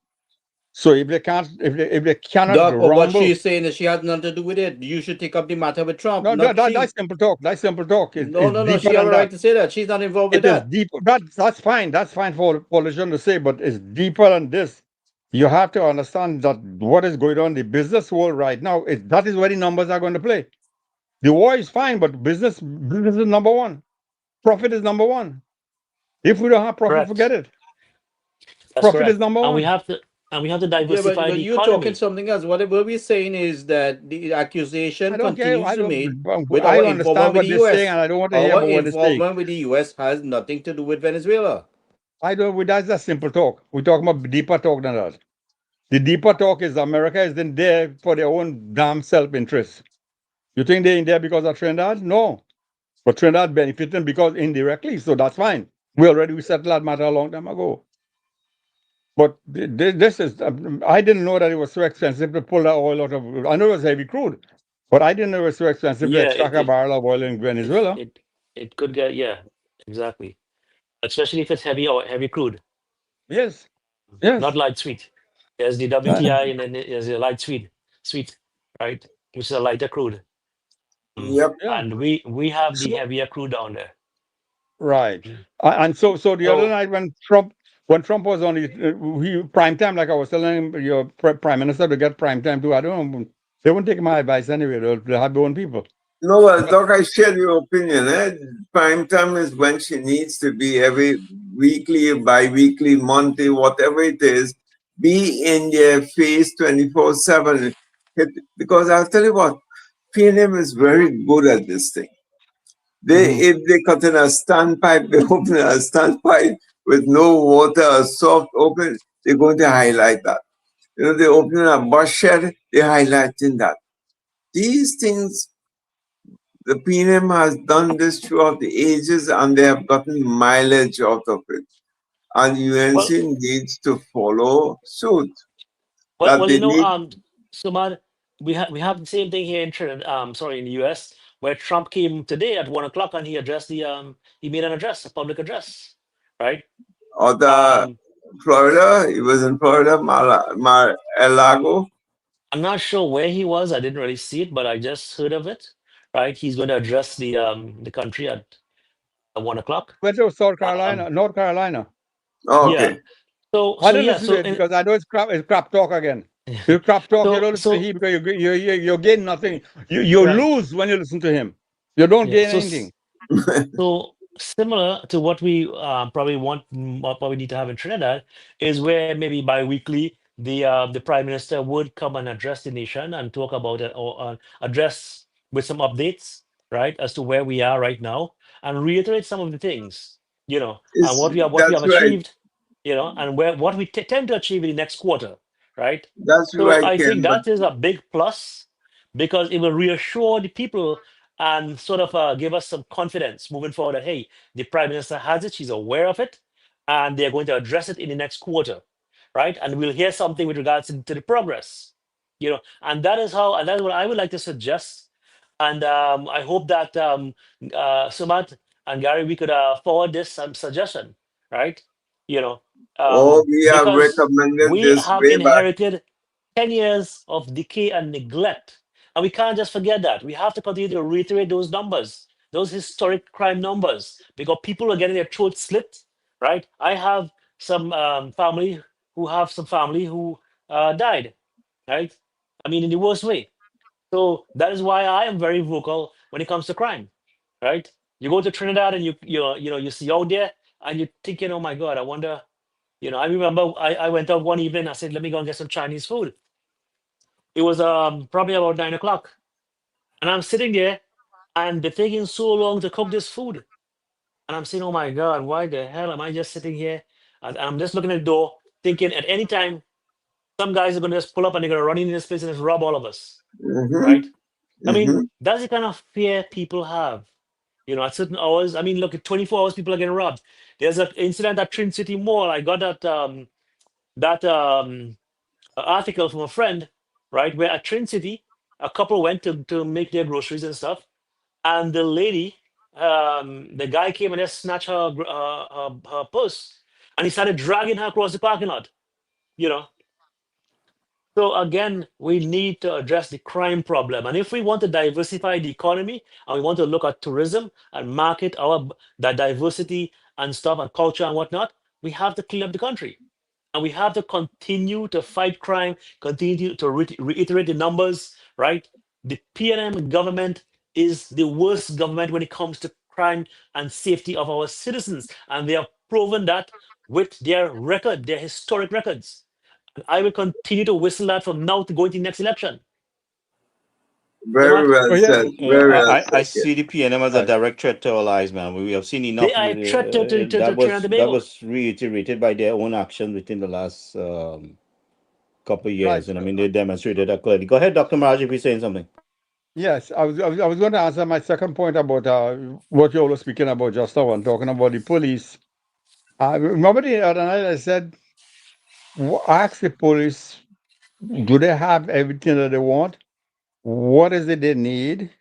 So if they cannot Doc, but what rumble, she's saying is she has nothing to do with it. You should take up the matter with Trump. no, not she. that's simple talk. That's simple talk. No. It's She deeper have than a that. right to say that. She's not involved with It is that. deep. That's fine. That's fine for a politician to say, but it's deeper than this. You have to understand that what is going on in the business world right now, that is where the numbers are going to play. The war is fine, but business is number one. Profit is number one. If we don't have profit, Correct. forget it. That's Profit correct. is number And one. we have to Yeah, diversify but the you're economy. talking something else. What we're saying is that the accusation I don't care. continues to made with I our understand involvement what with the they're saying, US. and I don't want to hear Our about what they're saying. involvement with the US has nothing to do with Venezuela. That's a simple talk. We're talking about deeper talk than that. The deeper talk is America is in there for their own damn self-interest. You think they're in there because of Trinidad? No. But Trinidad benefiting because indirectly, so that's fine. We settled that matter a long time ago. But this is, I didn't know that it was so expensive to pull that oil out of, I know it was heavy crude, but I didn't know it was so expensive to Yeah, extract a barrel of oil in Venezuela. it could get, yeah, exactly. Especially if it's heavy crude, Yes, not yes. light sweet. There's the WTI and then there's a light sweet, right? Which is a lighter crude. Yep. Yeah. And we have the So, heavier crude down there. right. And so the other So night when Trump was on prime time, like I was telling him, your prime minister to get prime time too. I don't know. They won't take my advice anyway. They'll have their own people. No, well, Doc, I share your opinion. Prime time is when she needs to be every weekly, bi-weekly, monthly, whatever it is, be in their face 24/7. Because I'll tell you what, PNM is very good at this thing. If they cut in a standpipe, they open a standpipe with no water, a soft open. they're going to highlight that. You know, they're opening a bus shed, they're highlighting that. These things, the PNM has done this throughout the ages and they have gotten mileage out of it. And Well, UNC needs to follow suit. well, That well, they you know, need, Sumad, we have the same thing here in Trinidad, sorry, in the US, where Trump came today at 1 o'clock and he made an address, a public address, right? other Um, Florida, he was in Florida, Mar-a-Lago. I'm not sure where he was. I didn't really see it, but I just heard of it, right? He's going to address the country at 1 o'clock. Went to South Um, Carolina, North Carolina. Oh, yeah. okay. I So don't yeah. listen to it because I know it's crap talk again. You crap talk, you So don't listen to so him because you gain nothing. You right. lose when you listen to him. You don't Yeah. gain anything. So similar to what we probably what we need to have in Trinidad is where maybe bi-weekly the prime minister would come and address the nation and talk about it or address with some updates, right, as to where we are right now and reiterate some of the things, and It's, what we have that's right. achieved, and where what we tend to achieve in the next quarter, right? That's So right, I think Ken. But that is a big plus because it will reassure the people and sort of give us some confidence moving forward that hey, the prime minister has it, she's aware of it, and they're going to address it in the next quarter, right? And we'll hear something with regards to the progress, and that is what I would like to suggest. And I hope that Sumat and Gary, we could forward this suggestion, right? You know, oh, we have because recommended we this have way back. inherited 10 years of decay and neglect. And we can't just forget that. We have to continue to reiterate those numbers, those historic crime numbers, because people are getting their throats slit, right? I have some family who died, right? I mean, in the worst way. So that is why I am very vocal when it comes to crime, right? You go to Trinidad and you see out there and you're thinking, oh my God, I wonder, I remember I went out one evening, I said, let me go and get some Chinese food. It was probably about 9 o'clock. And I'm sitting there and they're taking so long to cook this food. And I'm saying, oh my God, why the hell am I just sitting here? And I'm just looking at the door, thinking at any time, some guys are going to just pull up and they're going to run in this place and just rob all of us, Mm-hmm. right? I mean, Mm-hmm. that's the kind of fear people have. At certain hours, I mean, look, at 24 hours, people are getting robbed. There's an incident at Trin City Mall. I got that article from a friend, right, where at Trin City, a couple went to make their groceries and stuff, and the lady, the guy came and just snatched her purse, and he started dragging her across the parking lot. You know, so again, we need to address the crime problem, and if we want to diversify the economy, and we want to look at tourism and market that diversity and stuff and culture and whatnot, we have to clean up the country. And we have to continue to fight crime, continue to reiterate the numbers, right? The PNM government is the worst government when it comes to crime and safety of our citizens. And they have proven that with their record, their historic records. And I will continue to whistle that from now to go into the next election. Very Samat, well Oh yeah, said. Yeah, Very well I said. Yeah. see the PNM as a right. direct threat to our lives, man. We have seen they enough. are a threat to That Trinidad was and that Tobago. was reiterated by their own actions within the last couple of Right. years, and I mean they demonstrated that clearly. Go ahead, Dr. Maraj, if you're saying something. Yes, I was going to answer my second point about what you all were speaking about just now and talking about the police. I remember the other night I said, ask the police, do they have everything that they want? What is it they need?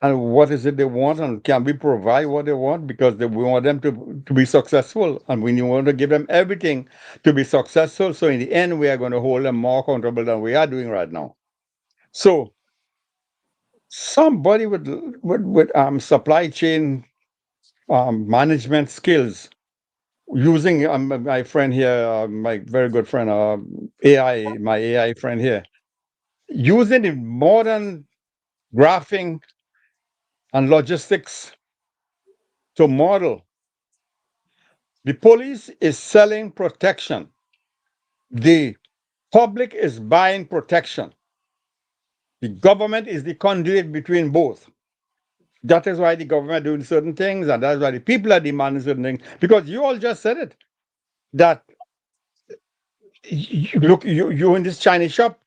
And what is it they want? And can we provide what they want? Because we want them to be successful. And we want to give them everything to be successful. So in the end, we are going to hold them more accountable than we are doing right now. So somebody with supply chain management skills using my friend here, my very good friend, my AI friend here, using the modern graphing and logistics to model. The police is selling protection. The public is buying protection. The government is the conduit between both. That is why the government doing certain things, and that's why the people are demanding certain things. Because you all just said it, that you in this Chinese shop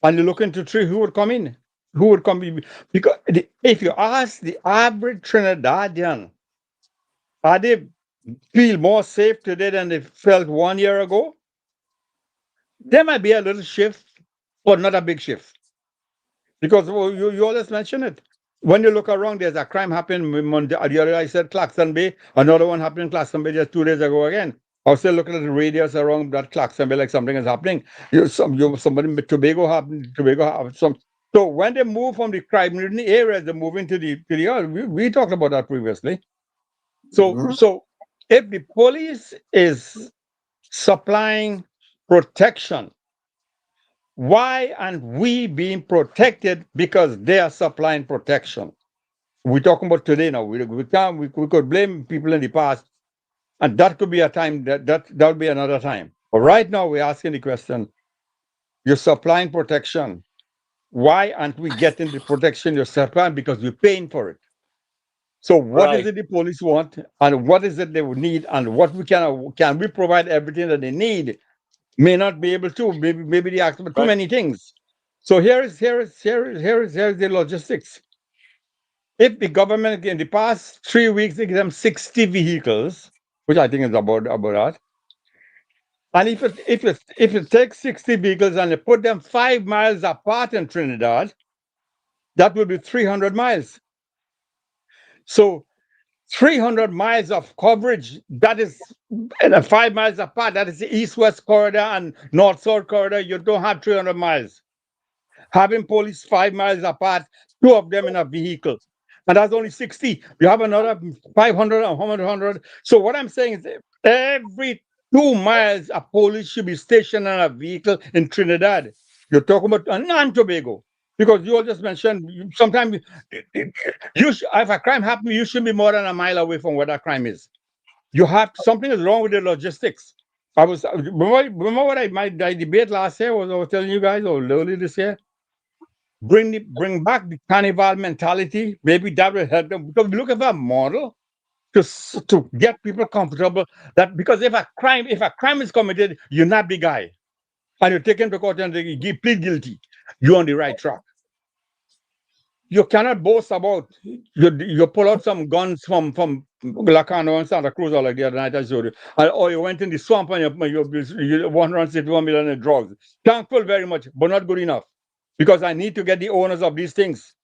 and you look into tree, who would come in? Who would come in? Because if you ask the average Trinidadian, are they feel more safe today than they felt 1 year ago? There might be a little shift, but not a big shift. Because you always mention it. When you look around, there's a crime happening Monday. The other I said Claxton Bay, another one happened in Claxton Bay just 2 days ago again. I was still looking at the radius around that Claxton Bay like something is happening. Somebody in Tobago happened, Tobago have some. So when they move from the crime-ridden areas, they move into the other. We talked about that previously. Mhm. So if the police is supplying protection, why aren't we being protected because they are supplying protection? We're talking about today now. We can't we could blame people in the past, and that could be a time that would be another time. But right now we're asking the question: you're supplying protection. Why aren't we getting the protection you're supplying? Because we're paying for it. So what is Right. it the police want, and what is it they would need, and what we can we provide everything that they need? May not be able to. Maybe they ask for too Right. many things. So here's the logistics. If the government in the past 3 weeks they give them 60 vehicles, which I think is about that, and if it takes 60 vehicles and they put them 5 miles apart in Trinidad, that would be 300 miles. So 300 miles of coverage, that is 5 miles apart. That is the east-west corridor and north-south corridor. You don't have 300 miles. Having police 5 miles apart, two of them in a vehicle. And that's only 60. You have another 500 or 100. So what I'm saying is every 2 miles, a police should be stationed in a vehicle in Trinidad. You're talking about and Tobago. Because you all just mentioned sometimes if a crime happens, you should be more than a mile away from where that crime is. You have something is wrong with the logistics. I was remember what my debate last year was. I was telling you guys, or early this year, bring back the carnival mentality. Maybe that will help them because we're looking for a model to get people comfortable. That because if a crime is committed, you're not the guy, and you're taken to court and you plead guilty. You're on the right track. You cannot boast about you pull out some guns from Lacano and Santa Cruz or like the other night I showed you, or you went in the swamp and you 161 million in drugs. Thankful very much, but not good enough because I need to get the owners of these things.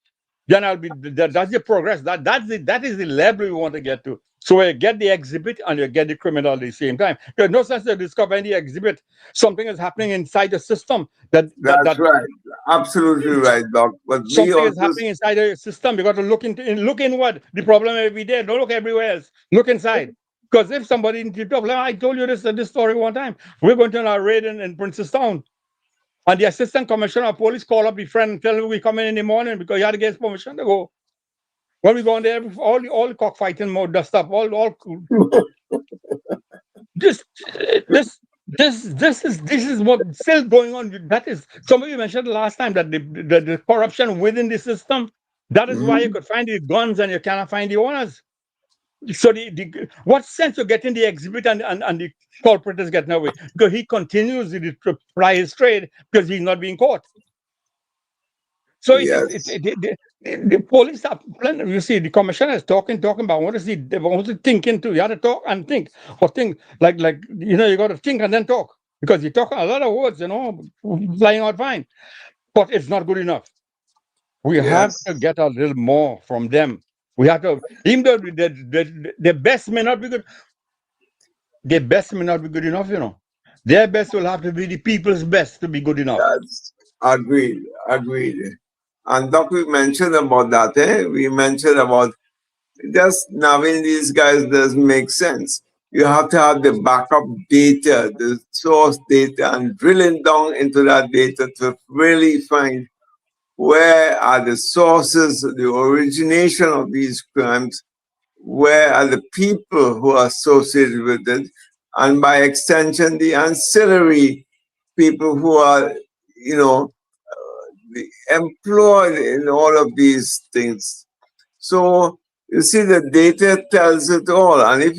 Then I'll be that's the progress. That is the level we want to get to. So you get the exhibit and you get the criminal at the same time. There's no sense to discover any exhibit. Something is happening inside the system That's right. Absolutely right, Doc. But we something is also, happening inside the system. You got to look inward. The problem every day. Don't look everywhere else. Look inside. Because if somebody in the problem, I told you this story one time. We're going to a raid in Princestown. And the assistant commissioner of police called up the friend and tell him we come in the morning because he had to get his permission to go. When we go in there, all the cockfighting mode, the stuff, all this this is what's still going on. That is somebody mentioned last time that the corruption within the system. That is why you Mhm. could find the guns and you cannot find the owners. So what sense you're getting the exhibit and the culprit is getting away because he continues to ply his trade because he's not being caught. So Yes. the police are you see the commissioner is talking about what is he thinking too. You have to talk and think or think like you got to think and then talk because you talk a lot of words flying out fine, but it's not good enough. We have to Yes. get a little more from them. We have to even though the best may not be good, their best may not be good enough. Their best will have to be the people's best to be good enough. That's agreed. Agreed. And Doc, we mentioned about that. We mentioned about just knowing these guys doesn't make sense. You have to have the backup data, the source data, and drilling down into that data to really find where are the sources, the origination of these crimes, where are the people who are associated with it, and by extension, the ancillary people who are, you know, employed in all of these things. So you see, the data tells it all. And if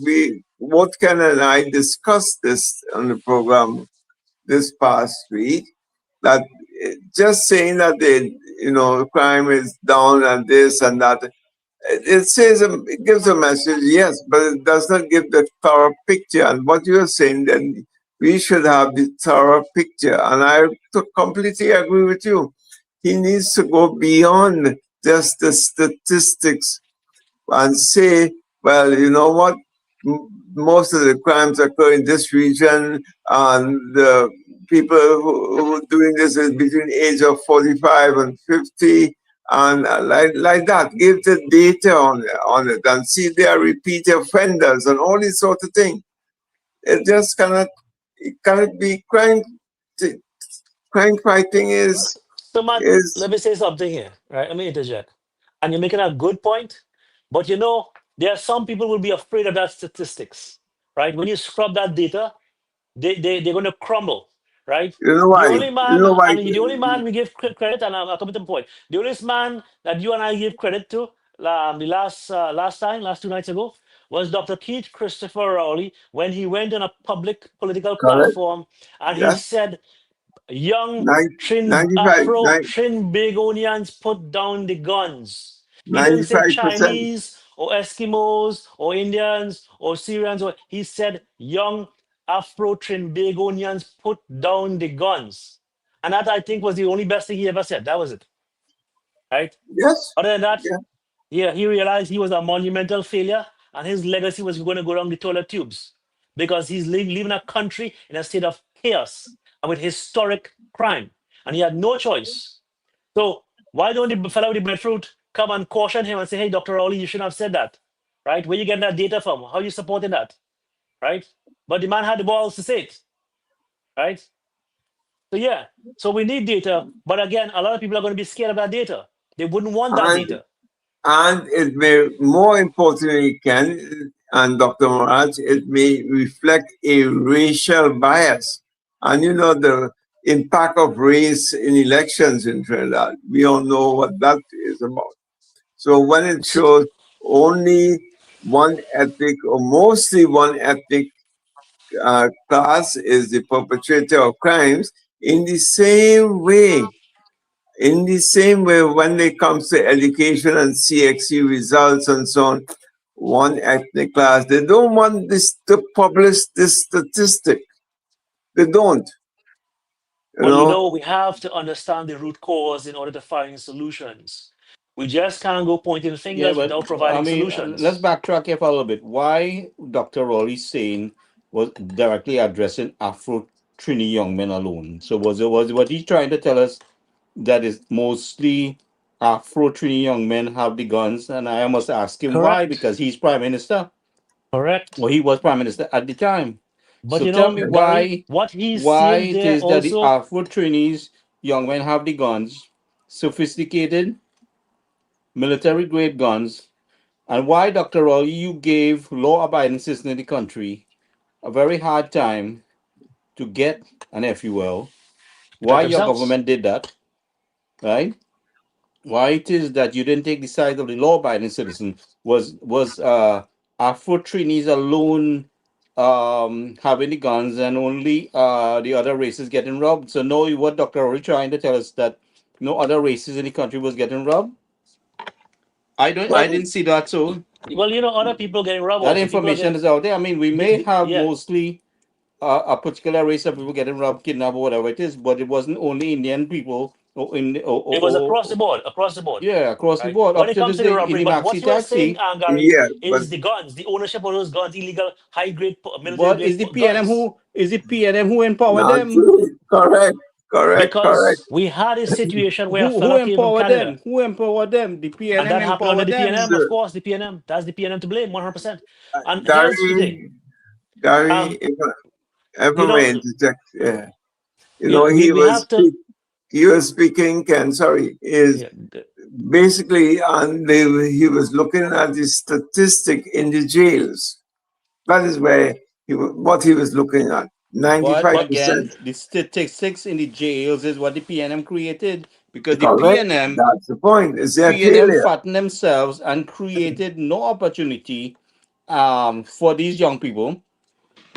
we, both Ken and I discussed this on the program this past week, that just saying that crime is down and this and that, it says it gives a message, yes, but it does not give the thorough picture. And what you're saying, then we should have the thorough picture. And I completely agree with you. He needs to go beyond just the statistics and say, well, you know what? Most of the crimes occur in this region, and the people who are doing this is between the age of 45 and 50, and like that. Give the data on it and see they are repeat offenders and all these sort of things. It just cannot be crime. Crime fighting So, man, is let me say something here, right? Let me interject. And you're making a good point, but there are some people will be afraid of that statistics, right? When you scrub that data, they're going to crumble, right? you know The why only you man, know why and the only man we give credit, and I'll come to the point. The only man that you and I give credit to, the last 2 nights ago, was Dr. Keith Christopher Rowley when he went on a public political correct. platform and he Yes, said, young 95 Afro Trinbagonians put down the guns. He didn't say 95%. Chinese or Eskimos or Indians or Syrians. He said young Afro Trinbagonians put down the guns. And that, I think, was the only best thing he ever said. That was it, right? Yes. Other than that, Yeah. yeah, he realized he was a monumental failure and his legacy was going to go down the toilet tubes because he's leaving a country in a state of chaos and with historic crime. And he had no choice. So why don't the fellow with the breadfruit come and caution him and say, hey, Dr. Rowley, you shouldn't have said that, right? Where you getting that data from? How you supporting that, right? But the man had the balls to say it, right? So yeah, so we need data. But again, a lot of people are going to be scared of that data. They wouldn't want that And data. and it may, more importantly, Ken and Dr. Moraj, it may reflect a racial bias. And the impact of race in elections in Trinidad. We all know what that is about. So when it shows only one ethnic or mostly one ethnic class is the perpetrator of crimes, in the same way, when it comes to education and CXC results and so on, one ethnic class, they don't want this to publish this statistic. They don't, you Well, know. we have to understand the root cause in order to find solutions. We just can't go pointing Yeah, fingers but without I providing mean, let's solutions. backtrack here for a little bit. Why Dr. Rowley saying was directly addressing Afro Trini young men alone? So was what he trying to tell us that is mostly Afro Trini young men have the guns? And I must ask him why, Correct. because he's prime minister, or Correct. he was prime minister at the time. But So tell me Gary, what he's why saying it there is that the also, Afro Trinis young men have the guns, sophisticated military grade guns, and why, Dr. Rowley, you gave law abiding citizens in the country a very hard time to get an FUL. protect Why your themselves. government did that, right? Why it is that you didn't take the side of the law abiding citizen? Was Afro Trinis alone having the guns and only the other races getting robbed? So no, what Dr. Rowley trying to tell us that no other races in the country was getting robbed? I Well, didn't see that. So Well, other people getting robbed that also. People are information getting, is out there. I mean, we may have yeah, mostly a particular race of people getting robbed, kidnapped, or whatever it is, but it wasn't only Indian people it was across the board, yeah, across the right? board When up it to comes this to the day in robbery, the but maxi what you were saying, taxi. Gary, yeah, but is the guns, the ownership of those guns, illegal, high grade, military But grade is the PNM guns. who empower not them? true. Correct, correct, correct. Because we had a situation where a Who fella came from empower them? Canada, Who empower them? The and PNM that happened empower under the them. PNM, of So, course, the PNM. That's the PNM to blame, 100%. And here's the thing. Gary, Gary, Um, if I you may know, interject, yeah. we, we have to, He was speaking, Ken, sorry, is yeah, basically, and he was looking at the statistic in the jails. That is where what he was looking at. But but 95%. again, the statistics in the jails is what the PNM created because the Correct. That's the point. It's their PNM failure. fattened themselves and created no opportunity for these young people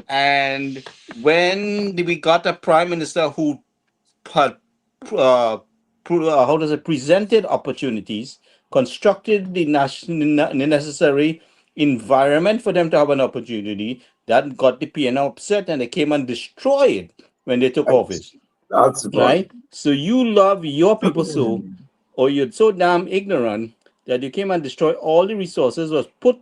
And when we got a prime minister who had, how does it, presented opportunities, constructed the national the necessary environment for them to have an opportunity, that got the PNL upset, and they came and destroyed it when they took office. That's the point. Right? So you love your people so, or you're so damn ignorant that you came and destroyed all the resources was put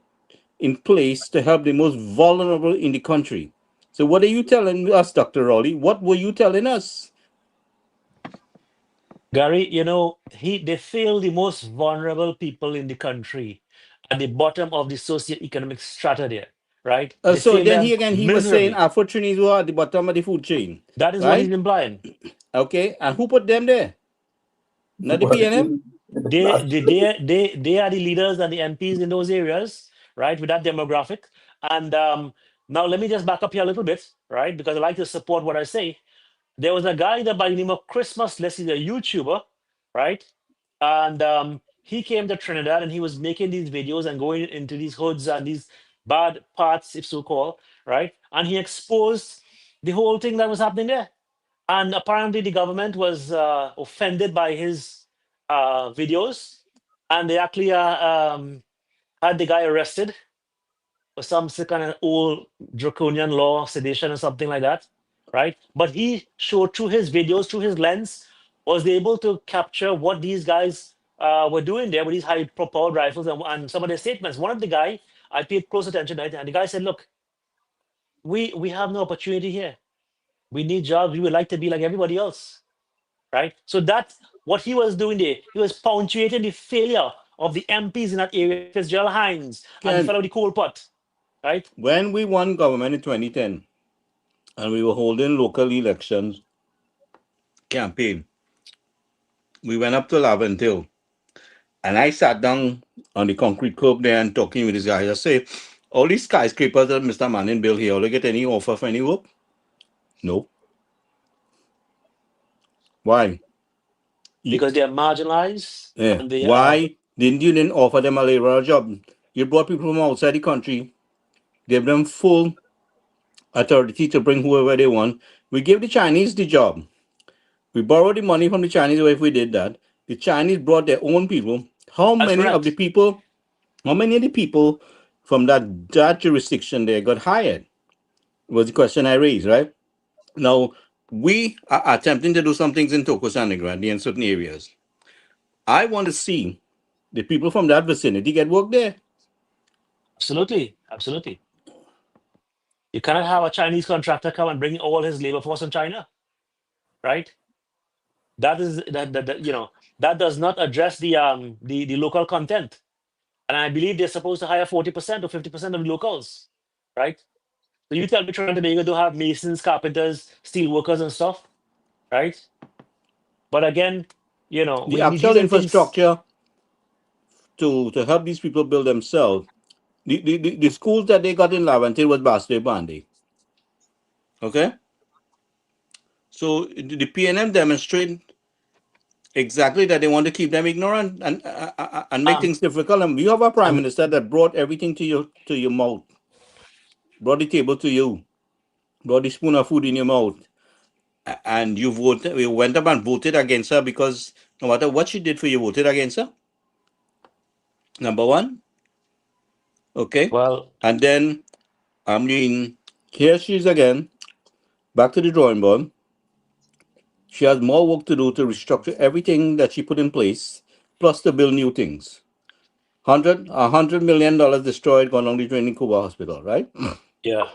in place to help the most vulnerable in the country. So what are you telling us, Dr. Rowley? What were you telling us? Gary, they fail the most vulnerable people in the country at the bottom of the socioeconomic strata there, right? They So fail then them he was saying miserably. Afro-Chinese were at the bottom of the food chain, That is what he's right? implying. Okay, and who put them there? Not the PNM? They are the leaders and the MPs in those areas, right, with that demographic. And now let me just back up here a little bit, right, because I like to support what I say. There was a guy that by the name of Christmas Less, he's a YouTuber, right? And he came to Trinidad and he was making these videos and going into these hoods and these bad parts, if so called, right? And he exposed the whole thing that was happening there. And apparently the government was offended by his videos, and they actually had the guy arrested for some kind of old draconian law, sedition, or something like that, right? But he showed through his videos, through his lens, was able to capture what these guys were doing there with these high-powered rifles and some of their statements. One of the guy, I paid close attention, right? And the guy said, "Look, we have no opportunity here. We need jobs. We would like to be like everybody else." Right? So that's what he was doing there. He was punctuating the failure of the MPs in that area, Fitzgerald Hines and the Ken, fellow the coal pot, right? when we won government in 2010 and we were holding local elections campaign, we went up to Laventille and I sat down on the concrete curb there and talking with this guy. I say, all these skyscrapers that Mr. Manning built here, will they get any offer for any work? No. Why? Because they are marginalized Yeah. and they are Why didn't you then offer them a laborer job? You brought people from outside the country, gave them full authority to bring whoever they want. We gave the Chinese the job. We borrowed the money from the Chinese if we did that. The Chinese brought their own people. that's correct. How many of the people from that jurisdiction there got hired? Was the question I raised, right? Now, we are attempting to do some things in Tokos and Negrandi in certain areas. I want to see the people from that vicinity get work there. Absolutely. Absolutely. You cannot have a Chinese contractor come and bring all his labor force from China, right? That is that does not address the local content. And I believe they're supposed to hire 40% or 50% of the locals, right? So you tell me Trinidad and Tobago to have masons, carpenters, steel workers and stuff, right? But again, The these actual are the things. infrastructure to help these people build themselves. The schools that they got in Laventille was Basque Bandi. Okay? So the PNM demonstrate exactly that they want to keep them ignorant and make Um, things difficult. And you have a prime um, minister that brought everything to your mouth, brought the table to you, brought the spoon of food in your mouth, and you voted. You went up and voted against her because no matter what she did for you, voted against her. Number one, okay, well, and then I mean, here she is again, back to the drawing board. She has more work to do to restructure everything that she put in place, plus to build new things. $100 million destroyed gone on the training Cuba hospital, right? yeah,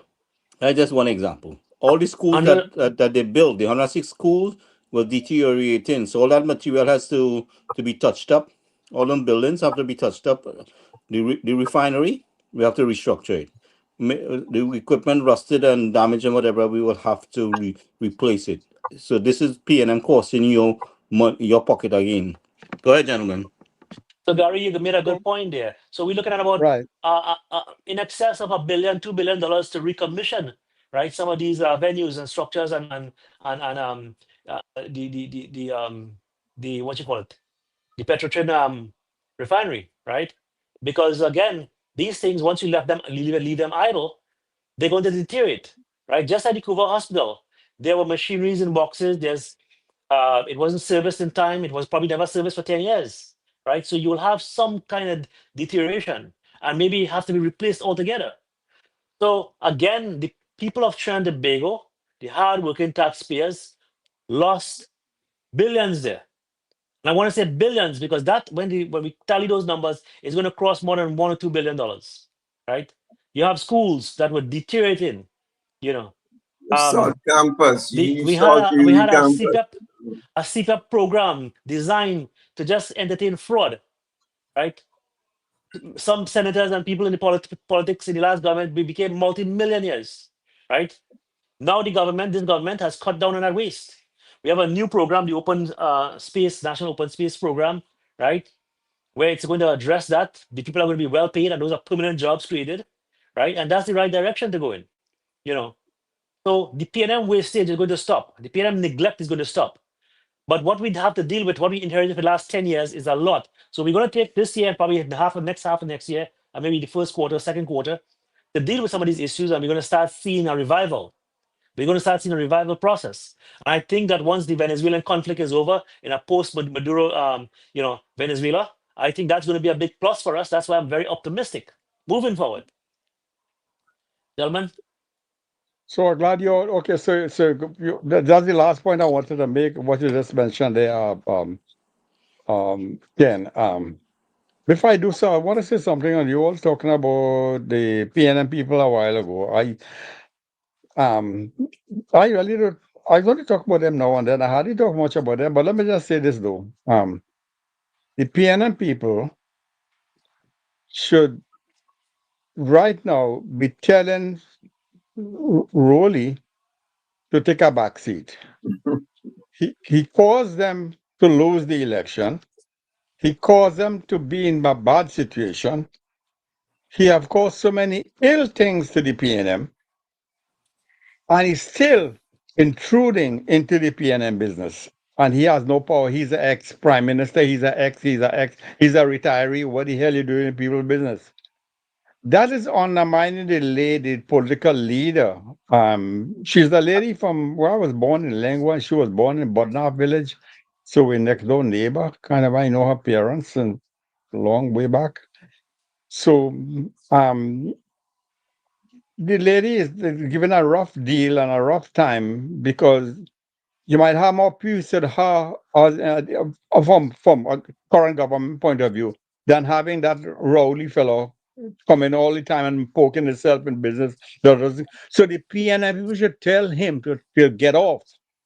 That's just one example. All the schools 100. that they built, the 106 schools, were deteriorating. So all that material has to be touched up. All them buildings have to be touched up. The refinery, we have to restructure it. The equipment rusted and damaged and whatever, we will have to replace it. So this is PNM costing you your pocket again. Go ahead, gentlemen. So Gary, you made a good point there. So we're looking at about Right. in excess of $1 billion, $2 billion to recommission, right? Some of these venues and structures and the what you call it, the Petrotrin refinery, right? Because again, these things once you leave them idle, they're going to deteriorate, right? Just at the Couva Hospital, there were machineries in boxes. It wasn't serviced in time. It was probably never serviced for 10 years, right? So you will have some kind of deterioration and maybe have to be replaced altogether. So again, the people of Trinidad and Tobago, the hard-working taxpayers, lost billions there. And I want to say billions because that when we tally those numbers, it's going to cross more than $1 or $2 billion, right? You have schools that were deteriorating. You know, South Campus, we had South we UV had Campus. a CPAP program designed to just entertain fraud, right? Some senators and people in the politics in the last government became multi-millionaires, right? Now this government has cut down on that waste. We have a new program, the National Open Space Program, right? Where it's going to address that. The people are going to be well paid and those are permanent jobs created, right? And that's the right direction to go in, you know. So the PNM wastage is going to stop. The PNM neglect is going to stop. But what we'd have to deal with, what we inherited for the last 10 years is a lot. So we're going to take this year and probably half of next year, and maybe the first quarter, second quarter, to deal with some of these issues. And we're going to start seeing a revival. We're going to start seeing a revival process. And I think that once the Venezuelan conflict is over in a post-Maduro, Venezuela, I think that's going to be a big plus for us. That's why I'm very optimistic moving forward. Gentlemen? So I'm glad you're okay. That's the last point I wanted to make. What you just mentioned there, Ken. Before I do so, I want to say something on you all talking about the PNM people a while ago. I really don't. I'm going to talk about them now and then. I hardly talk much about them, but let me just say this though. The PNM people should right now be telling Rowley to take a back seat. He caused them to lose the election. He caused them to be in a bad situation. He have caused so many ill things to the PNM, and he's still intruding into the PNM business. And he has no power. He's an ex-prime minister. He's a retiree. What the hell you doing in people's business? That is undermining the political leader. She's the lady from where I was born in Lengua, and she was born in Bodnar village. So we're next door neighbor. Kind of, I know her parents and long way back. So the lady is given a rough deal and a rough time because you might have more peace with her from a current government point of view than having that Rowley fellow coming all the time and poking himself in business. So the PNM people should tell him to get off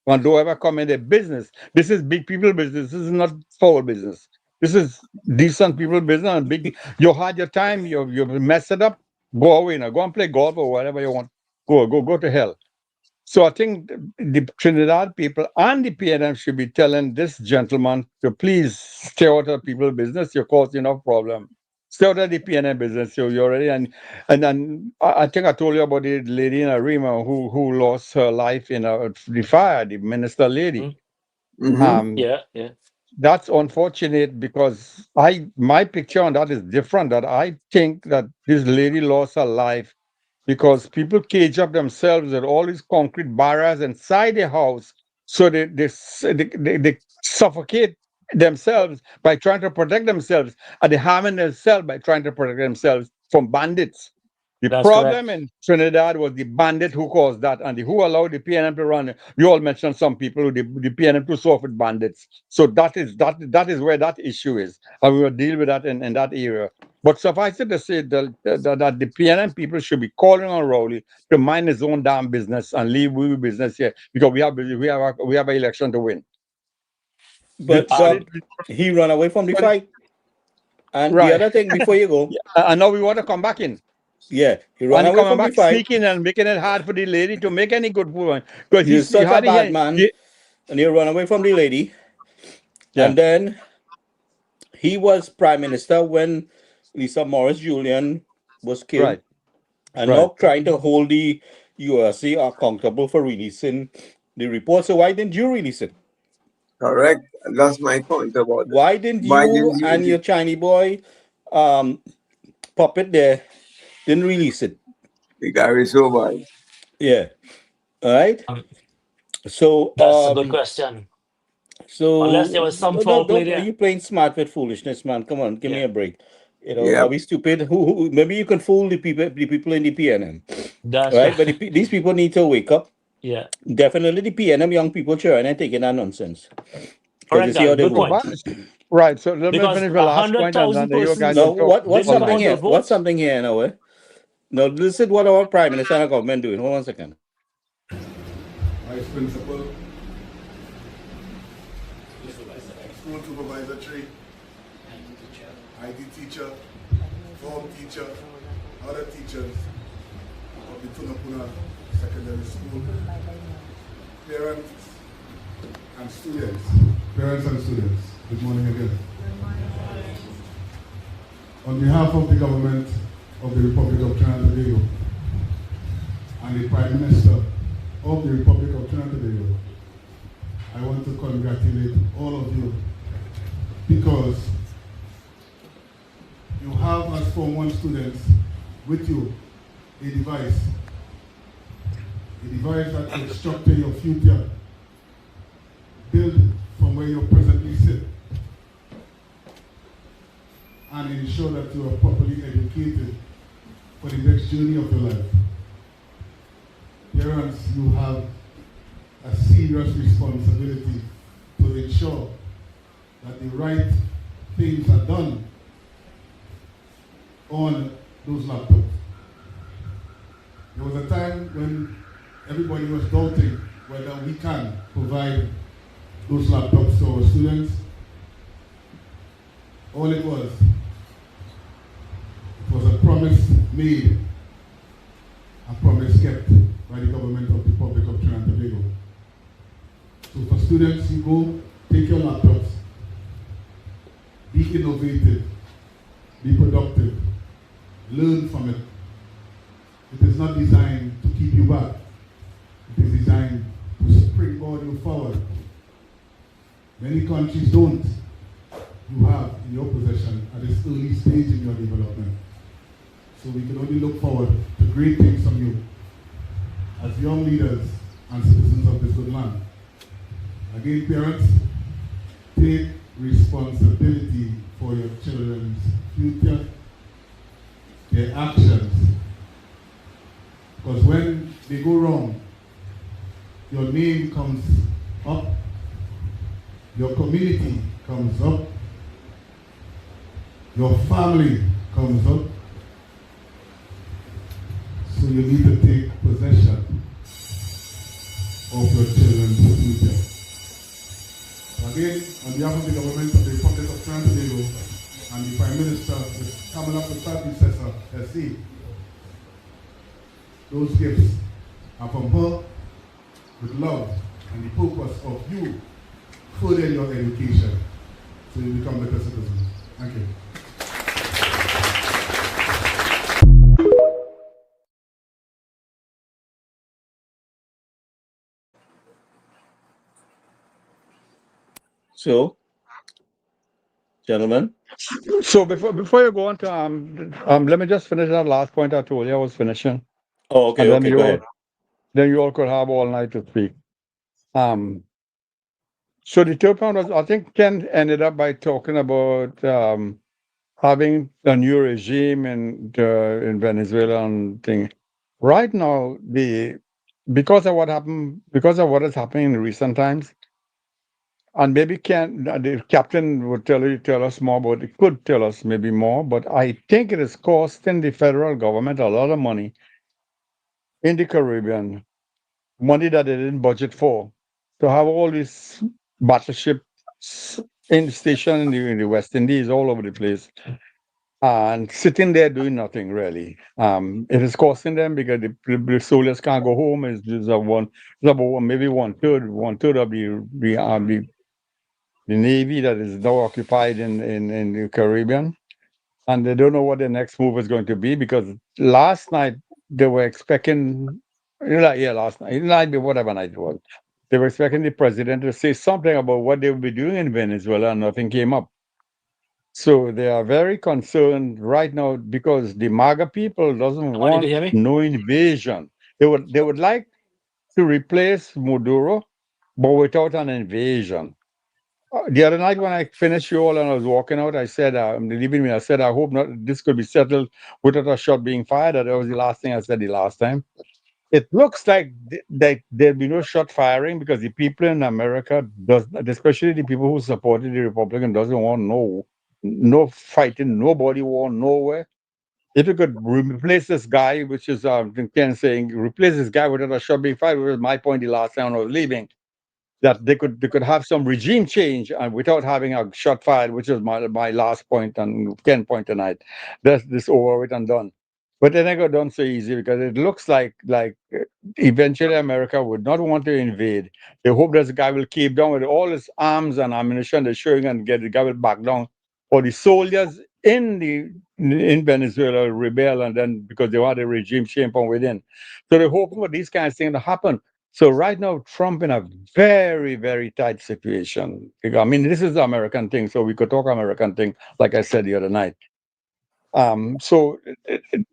and don't ever come in their business. This is big people business. This is not foul business. This is decent people business and big. You had your time. You messed it up. Go away now. Go and play golf or whatever you want. Go to hell. So I think the Trinidad people and the PNM should be telling this gentleman to please stay out of people's business. You're causing enough problem. Stay out of the PNM business. You already and then I think I told you about the lady in Arima who lost her life in the fire, the minister lady. Mhm. Yeah. That's unfortunate because my picture on that is different. That I think that this lady lost her life because people cage up themselves with all these concrete barriers inside their house, so they suffocate themselves by trying to protect themselves, and they harming themselves by trying to protect themselves from bandits. The That's problem correct. in Trinidad was the bandit who caused that, and who allowed the PNM to run. You all mentioned some people who the PNM to soft with bandits. So that is where that issue is, and we will deal with that in that area. But suffice it to say that the PNM people should be calling on Rowley to mind his own damn business and leave we business here because we have an election to win. But he run away from the fight. And the Right. other thing before you go, And now we want to come back in. yeah, he run And away coming from the back fight. sneaking and making it hard for the lady to make any good food. Because He's such a bad man, and he run away from the lady. Yeah. And then he was prime minister when Lisa Morris Julian was killed, Right. and Right. now trying to hold the USA accountable for releasing the report. So why didn't you release it? Correct. That's my point about it. Why didn't Why you didn't you and your Chinese boy puppet there didn't release it? the Gary Sobal? Yeah. All right. Um, So, that's a good question. Unless there so was some no, no, foul play don't. Are there. you playing smart with foolishness, man? Come on, give me Yeah, a break. Are Yep. we stupid? Maybe you can fool the people in the PNM, that's right? But right. these people need to wake up. Yeah, Definitely, the PNM young people trying and taking that nonsense because you correct, see how Gary. they Good So, roll. point. but, right. So let me Because finish the a last hundred point, and thousand then you guys Now, persons can talk. what's didn't Hold go something on. out to here? What's vote. something here now? Now, listen what our prime minister and our government doing. Hold on a second. Vice Principal, School Supervisor 3, IT teacher, form teacher, other teachers of the Tunapuna Secondary School, parents and students. Parents and students, good morning again. On behalf of the government of the Republic of Trinidad and Tobago and the Prime Minister of the Republic of Trinidad and Tobago, I want to congratulate all of you because you have as Form 1 students with you a device that will structure your future, build from where you presently sit, and ensure that you are properly educated for the next journey of your life. Parents, you have a serious responsibility to ensure that the right things are done on those laptops. There was a time when everybody was doubting whether we can provide those laptops to our students. All it was a promise made, a promise kept by the government of the Republic of Trinidad and Tobago. So for students, you go, take your laptops, be innovative, be productive, learn from it. It is not designed to keep you back. It is designed to springboard you forward. Many countries don't. You have in your possession at this early stage in your development. So we can only look forward to great things from you as young leaders and citizens of this good land. Again, parents, take responsibility for your children's future, their actions. Because when they go wrong, your name comes up, your community comes up, your family comes up. So you need to take possession of your children's future. Again, on behalf of the government of the Republic of Trinidad and Tobago and the Prime Minister is coming up with that predecessor, SC, those gifts are from her with love and the purpose of you furthering your education so you become better citizens. Thank you. So, gentlemen. So before you go on to let me just finish that last point I told you I was finishing, Oh, okay, and then okay. Go ahead. you all could have all night to speak. So the third point was, I think Ken ended up by talking about having a new regime in Venezuela and thing. Right now, because of what happened, because of what is happening in recent times, and maybe the captain would tell us more about it, could tell us maybe more, but I think it is costing the federal government a lot of money in the Caribbean, money that they didn't budget for, to have all these battleships in the station in the West Indies, all over the place, and sitting there doing nothing really. It is costing them because the soldiers can't go home. It's about maybe one third of the navy that is now occupied in the Caribbean, and they don't know what the next move is going to be because last night they were expecting, last night before whatever night it was, they were expecting the president to say something about what they will be doing in Venezuela, and nothing came up. So they are very concerned right now because the MAGA people doesn't Come on, you can want hear me? no invasion. They would like to replace Maduro, but without an invasion. The other night when I finished you all and I was walking out, I said, leaving me, I said, I hope not this could be settled without a shot being fired. That was the last thing I said the last time. It looks like there'll be no shot firing because the people in America does, especially the people who supported the Republican, doesn't want no fighting, nobody want nowhere. If you could replace this guy, which is Ken saying, replace this guy without a shot being fired, which was my point the last time I was leaving, that they could have some regime change and without having a shot fired, which is my last point and Ken point tonight. That's this over with and done. But they never done so easy because it looks like eventually America would not want to invade. They hope that the guy will keep down with all his arms and ammunition they're showing and get the guy will back down. Or the soldiers in Venezuela rebel and then because they want a regime change from within. So they're hoping for these kinds of things to happen. So right now, Trump in a very, very tight situation. I mean, this is the American thing, so we could talk American thing, like I said the other night. So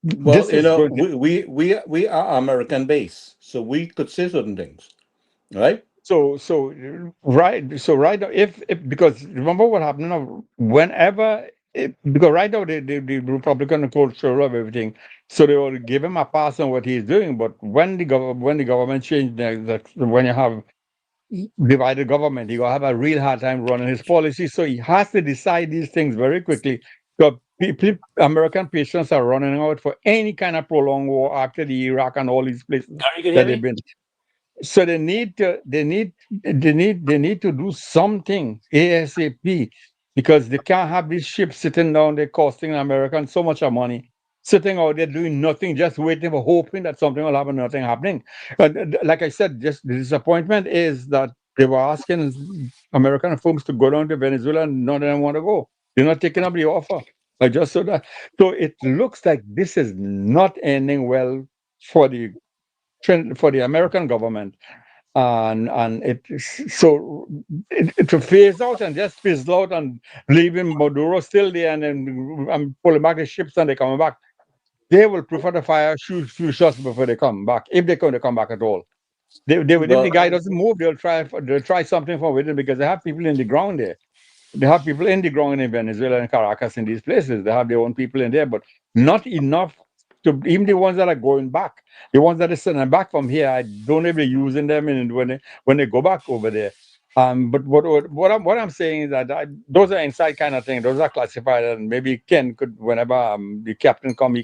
Well, this is going to, we are American based, so we could say certain things, right? right now, if because remember what happened now, because right now the Republican control of everything, so they will give him a pass on what he's doing. But when the government changed, when you have divided government. He gonna have a real hard time running his policy. So he has to decide these things very quickly. Because American patients are running out for any kind of prolonged war after the Iraq and all these places Gary, you can hear that they've me? been. So they need to do something ASAP because they can't have these ships sitting down there costing Americans so much of money, sitting out there doing nothing, just waiting for hoping that something will happen, nothing happening. Like I said, just the disappointment is that they were asking American folks to go down to Venezuela and none of them want to go. They're not taking up the offer. I just saw that. So it looks like this is not ending well for the American government, and it to phase out and just fizzle out and leaving Maduro still there, and then pulling back the ships and they coming back. They will prefer to fire shoot few shots before they come back, if they're going to come back at all. If the Well, guy doesn't move, they'll try something from within because they have people in the ground there. They have people in the ground in Venezuela and Caracas in these places. They have their own people in there, but not enough to even the ones that are going back. The ones that are sending back from here, I don't even using them in when they go back over there. But what I'm saying is that those are inside kind of things. Those are classified, and maybe Ken could, whenever the captain come,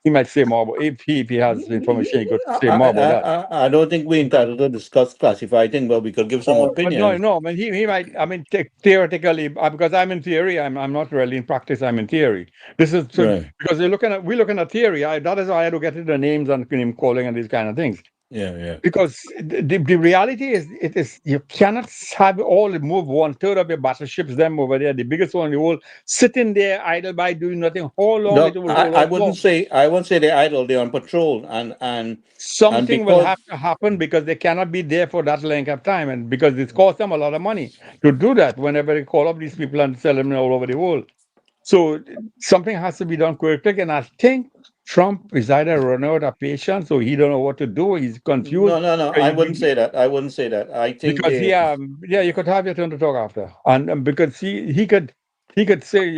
he might say more about if he has information, he could say more about that. I don't think we're entitled to discuss classified things, but we could give some But no, opinions. no. I mean, he might. I mean, theoretically, because I'm in theory. I'm not really in practice. I'm in theory. This is Right. because we're looking at theory. That is why I don't get into the names and name calling and these kind of things. Yeah, yeah. Because the reality is, it is you cannot have all move one third of your battleships them over there, the biggest one in the world, sitting there idle by doing nothing. How long it No, will hold out for? I wouldn't say they're idle. They're on patrol, and Something will because have to happen because they cannot be there for that length of time, and because it costs them a lot of money to do that whenever they call up these people and sell them all over the world. So something has to be done quickly, and I think Trump is either running out of patience or he don't know what to do. He's confused no, I wouldn't say that. I wouldn't say that. I think because they. yeah, you could have your turn to talk after, and because he could say,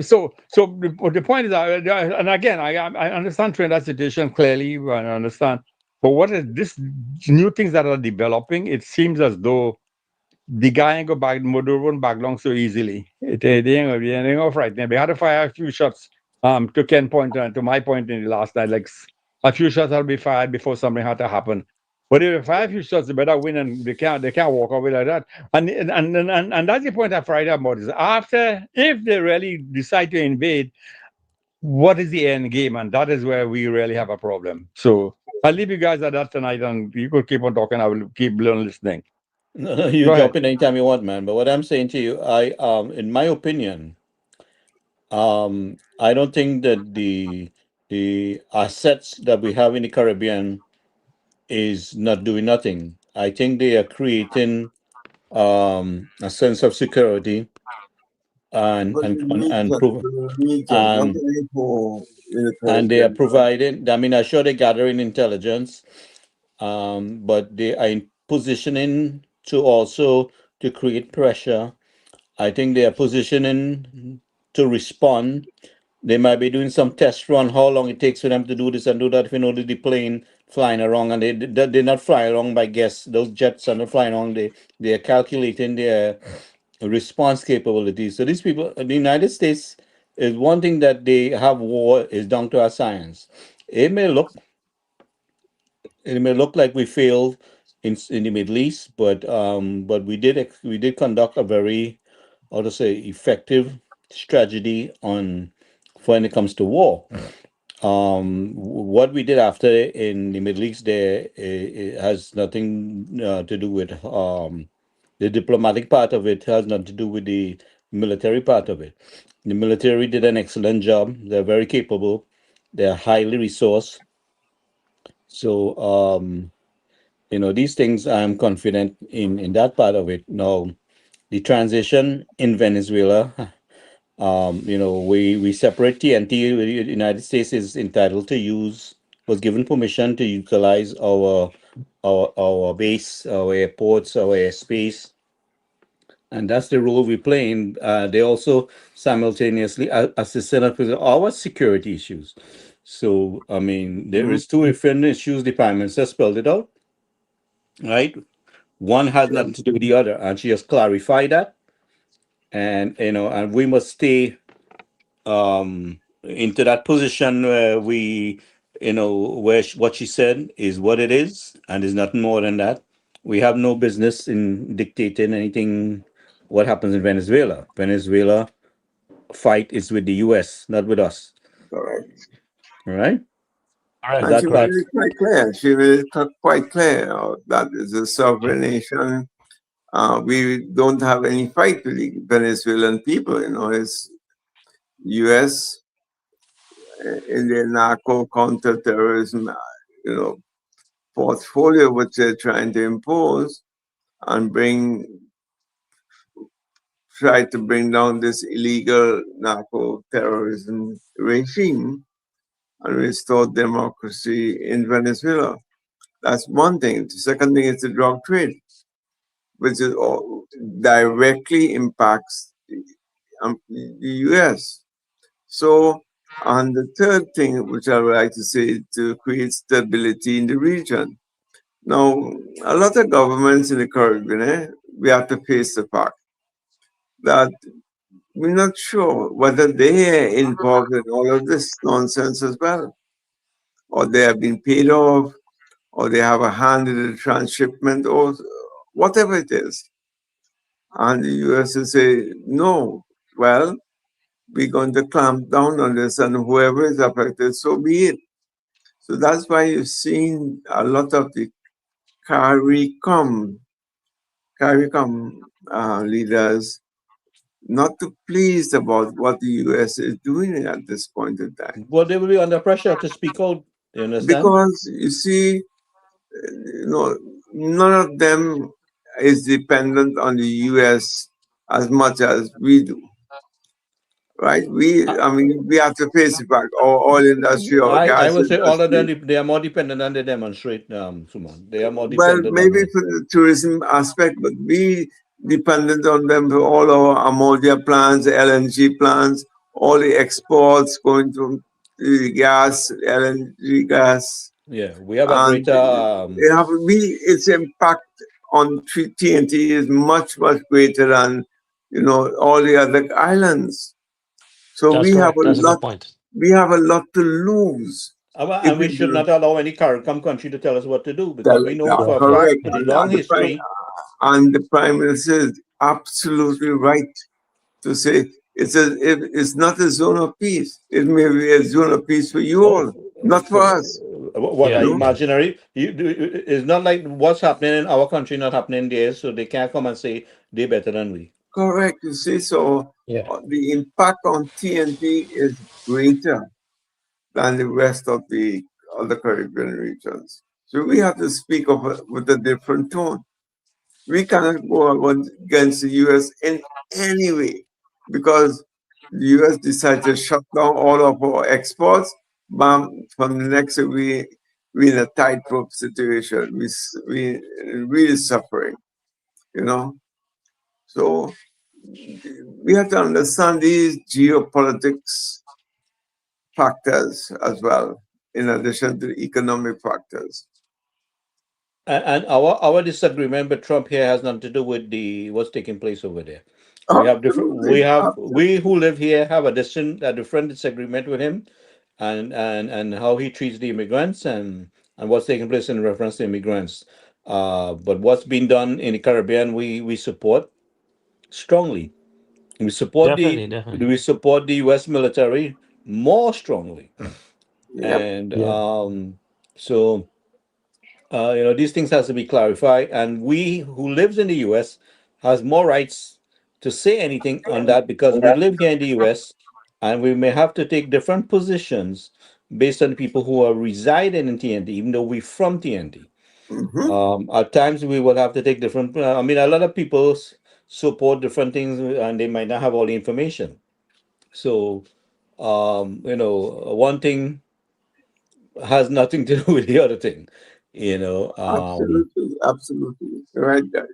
so the point is, and again, I understand Trinidad situation clearly, I understand, but what is this new things that are developing? It seems as though the guy ain't go back, Maduro won't back down so easily. They ain't gonna frighten him. They had to fire a few shots. To Ken point and to my point in the last night, like a few shots will be fired before something had to happen. But if they fire a few shots, they better win, and they can't walk away like that. And that's the point I fried about is after if they really decide to invade, what is the end game? And that is where we really have a problem. So I'll leave you guys at that tonight, and you could keep on talking. I will keep listening. No, you Go ahead. jump in anytime you want, man. But what I'm saying to you, in my opinion, I don't think that the assets that we have in the Caribbean is not doing nothing. I think they are creating a sense of security and But and the and, and region, prove the region, not and only for in the and they are Caribbean. providing. I mean, I'm sure they're gathering intelligence, but they are in positioning to also to create pressure. I think they are positioning to respond. They might be doing some test run, how long it takes for them to do this and do that. If you know the plane flying around, and they're not flying around by guess. Those jets are not flying around. They are calculating their response capabilities. So these people, the United States, is one thing that they have war is down to our science. It may look it may look like we failed in the Middle East, but we did conduct a very, how to say, effective strategy on when it comes to war. What we did after in the Middle East there, it has nothing to do with the diplomatic part of it, has nothing to do with the military part of it. The military did an excellent job. They're very capable. They're highly resourced. So these things I'm confident in that part of it. Now, the transition in Venezuela, we separate TNT. The United States is entitled to use, was given permission to utilize our base, our airports, our airspace, and that's the role we play in. They also simultaneously assisted us with our security issues. So, I mean, there is two different issues. The Prime Minister spelled it out, right? One has nothing to do with the other, and she just clarified that. And and we must stay into that position where we, what she said is what it is, and there's nothing more than that. We have no business in dictating anything. What happens in Venezuela? Venezuela fight is with the U.S., not with us. Correct. All right. All right. And she That made it quite clear. She made it quite clear that is a sovereign nation. We don't have any fight with the Venezuelan people. It's U.S. in their narco counterterrorism, portfolio which they're trying to impose and try to bring down this illegal narco terrorism regime and restore democracy in Venezuela. That's one thing. The second thing is the drug trade, which is directly impacts the U.S. So, and the third thing, which I would like to say, to create stability in the region. Now, a lot of governments in the Caribbean, we have to face the fact that we're not sure whether they are involved in all of this nonsense as well, or they have been paid off, or they have a hand in the transshipment, or whatever it is. And the US will say, no, well, we're going to clamp down on this, and whoever is affected, so be it. So that's why you've seen a lot of the CARICOM leaders not too pleased about what the US is doing at this point in time. Well, they will be under pressure to speak out. You understand? Because you see, none of them is dependent on the US as much as we do. Right? We have to face the fact, our oil industry, our gas I would say all of industry. them, they are more dependent than they demonstrate, Suman. They are more Well, dependent. maybe for the tourism aspect, but we dependent on them for all our ammonia plants, LNG plants, all the exports going to the gas, LNG gas. Yeah, we have a And greater. its impact on TNT is much, much greater than all the other islands. So That's we have correct. That's a good point. we have a lot to lose. And we should not allow any CARICOM country to tell us what to do, because we know for a correct. fact, with the long history. And the Prime Minister is absolutely right to say it's not a zone of peace. It may be a zone of peace for you all, not for us. What Yeah. imaginary? It's not like what's happening in our country not happening there, so they can't come and say they're better than we. Correct. You see, so Yeah. the impact on TNT is greater than the rest of the other Caribbean regions. So we have to speak with a different tone. We cannot go against the US in any way, because the US decided to shut down all of our exports bam, from the next we in a tightrope situation. We really suffering, you know. So we have to understand these geopolitics factors as well, in addition to the economic factors. And our disagreement with Trump here has nothing to do with the what's taking place over there. We have different. Absolutely. We who live here have a different disagreement with him, and how he treats the immigrants and what's taking place in reference to immigrants. But what's been done in the Caribbean, we support strongly. We support Definitely, definitely. the U.S. military more strongly, Yep. and Yeah. so these things has to be clarified, and we who lives in the U.S. has more rights to say anything on that because we live here in the U.S. and we may have to take different positions based on the people who are residing in TNT, even though we're from TNT. At times we will have to take different. I mean, a lot of people support different things, and they might not have all the information. So, one thing has nothing to do with the other thing. You know, Absolutely, absolutely. Right there.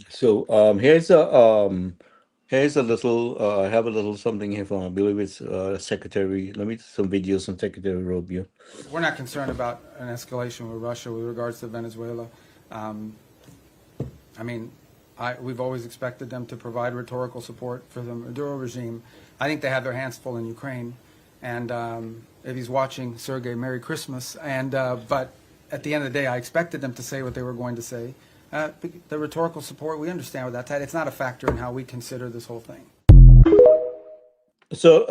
so here's a little. I have a little something here from I believe it's Secretary. Let me some videos from Secretary Rubio. We're not concerned about an escalation with Russia with regards to Venezuela. Um, I mean, we've always expected them to provide rhetorical support for the Maduro regime. I think they have their hands full in Ukraine. And if he's watching, Sergey, Merry Christmas. And but at the end of the day, I expected them to say what they were going to say. The rhetorical support, we understand with that tied. It's not a factor in how we consider this whole thing. So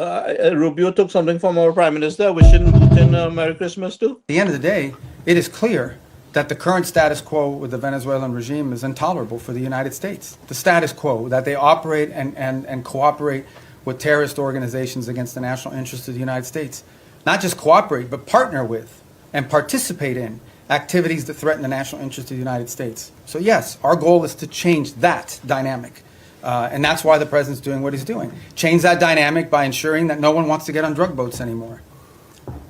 Rubio took something from our Prime Minister, wishing Putin Merry Christmas too. At the end of the day, it is clear that the current status quo with the Venezuelan regime is intolerable for the United States. The status quo, that they operate and cooperate with terrorist organizations against the national interest of the United States. Not just cooperate, but partner with and participate in activities that threaten the national interest of the United States. So yes, our goal is to change that dynamic. And that's why the president's doing what he's doing. Change that dynamic by ensuring that no one wants to get on drug boats anymore.